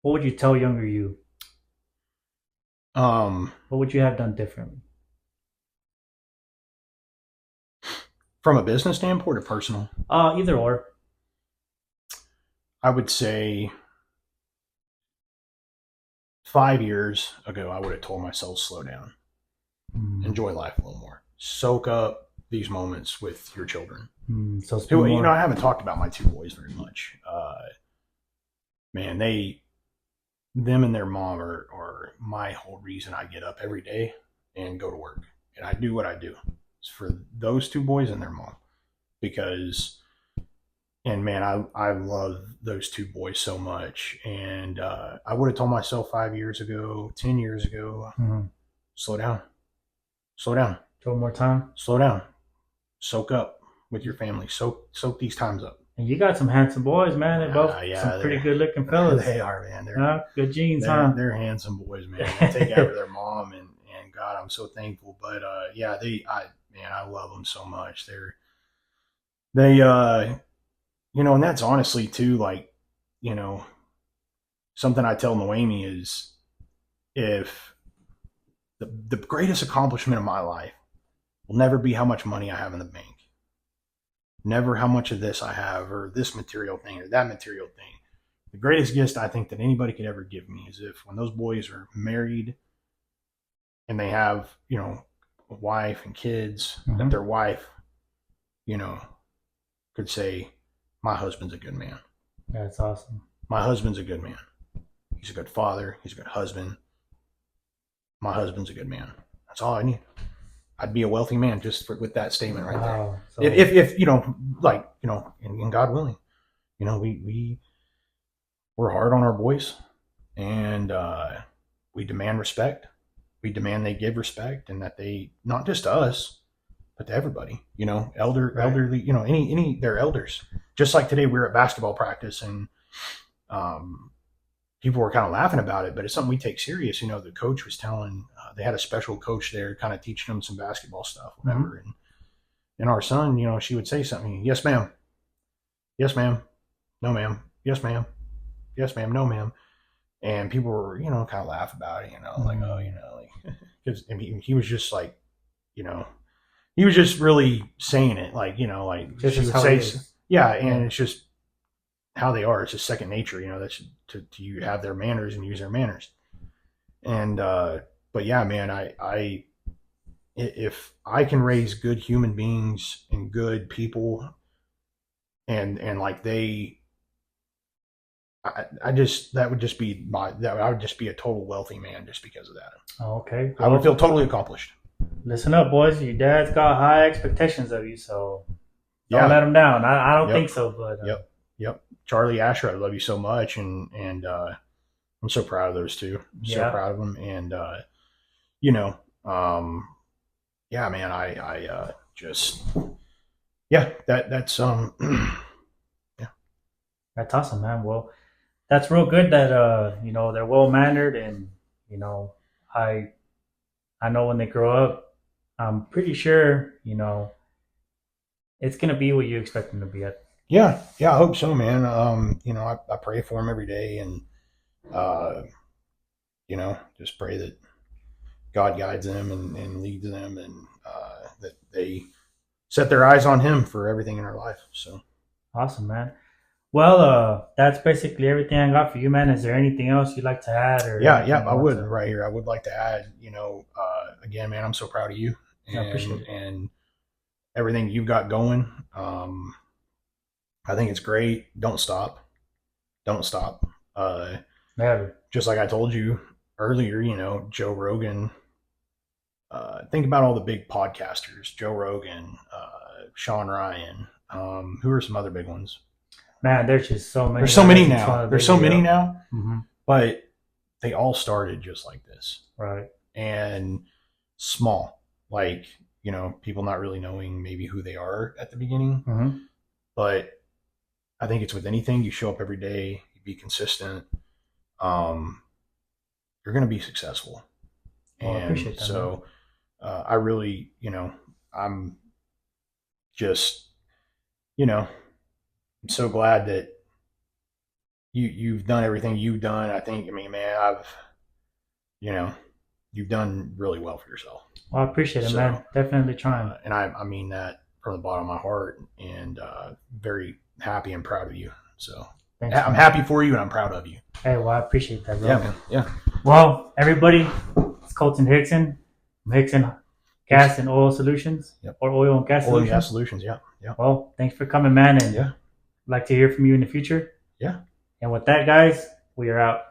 What would you tell younger you? What would you have done differently?
From a business standpoint or personal?
Either or.
I would say 5 years ago, I would have told myself, slow down, enjoy life a little more, soak up these moments with your children. So I haven't talked about my two boys very much. Man, them and their mom are my whole reason I get up every day and go to work, and I do what I do. It's for those two boys and their mom, and man, I love those two boys so much. And I would have told myself 5 years ago, 10 years ago, slow down. 12
more time.
Slow down. Soak up with your family. Soak these times up.
And you got some handsome boys, man. They're both some pretty good looking fellas.
They are, man. They're
good genes, huh?
They're handsome boys, man. They take after their mom, and God, I'm so thankful. But I love them so much. And that's honestly too, something I tell Noemi is, if the greatest accomplishment of my life will never be how much money I have in the bank, never how much of this I have or this material thing or that material thing. The greatest gift I think that anybody could ever give me is if, when those boys are married and they have, a wife and kids, that their wife, could say, my husband's a good man.
That's awesome.
My husband's a good man. He's a good father. He's a good husband. My husband's a good man. That's all I need. I'd be a wealthy man just with that statement right there. So, if and God willing, we're hard on our boys, and we demand respect. We demand they give respect, and that they, not just to us, but to everybody. Elderly. They're elders. Just like today, we were at basketball practice, and people were kind of laughing about it, but it's something we take serious. The coach was telling, they had a special coach there kind of teaching them some basketball stuff, whatever. And our son, she would say something, yes, ma'am. Yes, ma'am. No, ma'am. Yes, ma'am. Yes, ma'am. No, ma'am. And people were, kind of laugh about it, because he was just like, he was just really saying it, like, you know, like
Just
she
as
would
how
say,
it is.
yeah, and it's just how they are. It's just second nature, you know. That's to you have their manners and use their manners. And but yeah, man, I if I can raise good human beings and good people, and like I just that would just be I would just be a total wealthy man just because of that.
Oh, okay.
I would feel totally accomplished.
Listen up, boys. Your dad's got high expectations of you, so don't
Yeah.
let him down. I don't
Yep.
think so, but
Yep. Charlie, Asher, I love you so much, and I'm so proud of those two. I'm so proud of them, and you know, yeah, man, I just that's yeah.
that's awesome, man. Well, that's real good that you know, they're well mannered, and you know, I know when they grow up, I'm pretty sure, you know, it's gonna be what you expect them to be at.
Yeah, I hope so, man. You know, I pray for them every day, and uh, you know, just pray that God guides them and leads them, and that they set their eyes on Him for everything in their life. So
Awesome, man. Well, that's basically everything I got for you, man. Is there anything else you'd like to add? Or
yeah, I would right here. I would like to add, you know, again, man, I'm so proud of you and everything you've got going. I think it's great. Don't stop. Don't stop.
Never.
Just like I told you earlier, you know, Joe Rogan. Think about all the big podcasters: Joe Rogan, Sean Ryan. Who are some other big ones?
Man, there's just so many.
There's so many now. There's so many now.
Mm-hmm.
But they all started just like this,
right?
And small, like, you know, people not really knowing maybe who they are at the beginning.
Mm-hmm.
But I think it's with anything. You show up every day, you be consistent. You're going to be successful.
Well,
and
I appreciate that,
so I really, you know, I'm just, you know, I'm so glad that you've done everything you've done. I think, I mean, man, you know, you've done really well for yourself.
Well, I appreciate it, man. Definitely trying.
And I mean that from the bottom of my heart, and very happy and proud of you. So thanks, I'm happy for you, and I'm proud of you.
Hey, well, I appreciate that, bro.
Yeah, man. Yeah.
Well, everybody, it's Colton Hixson from Hixson Gas and Oil Solutions.
Yep.
Or Oil and Gas
Oil
Solutions.
And Gas Solutions, yeah.
Well, thanks for coming, man, and
yeah,
I'd like to hear from you in the future.
Yeah.
And with that, guys, we are out.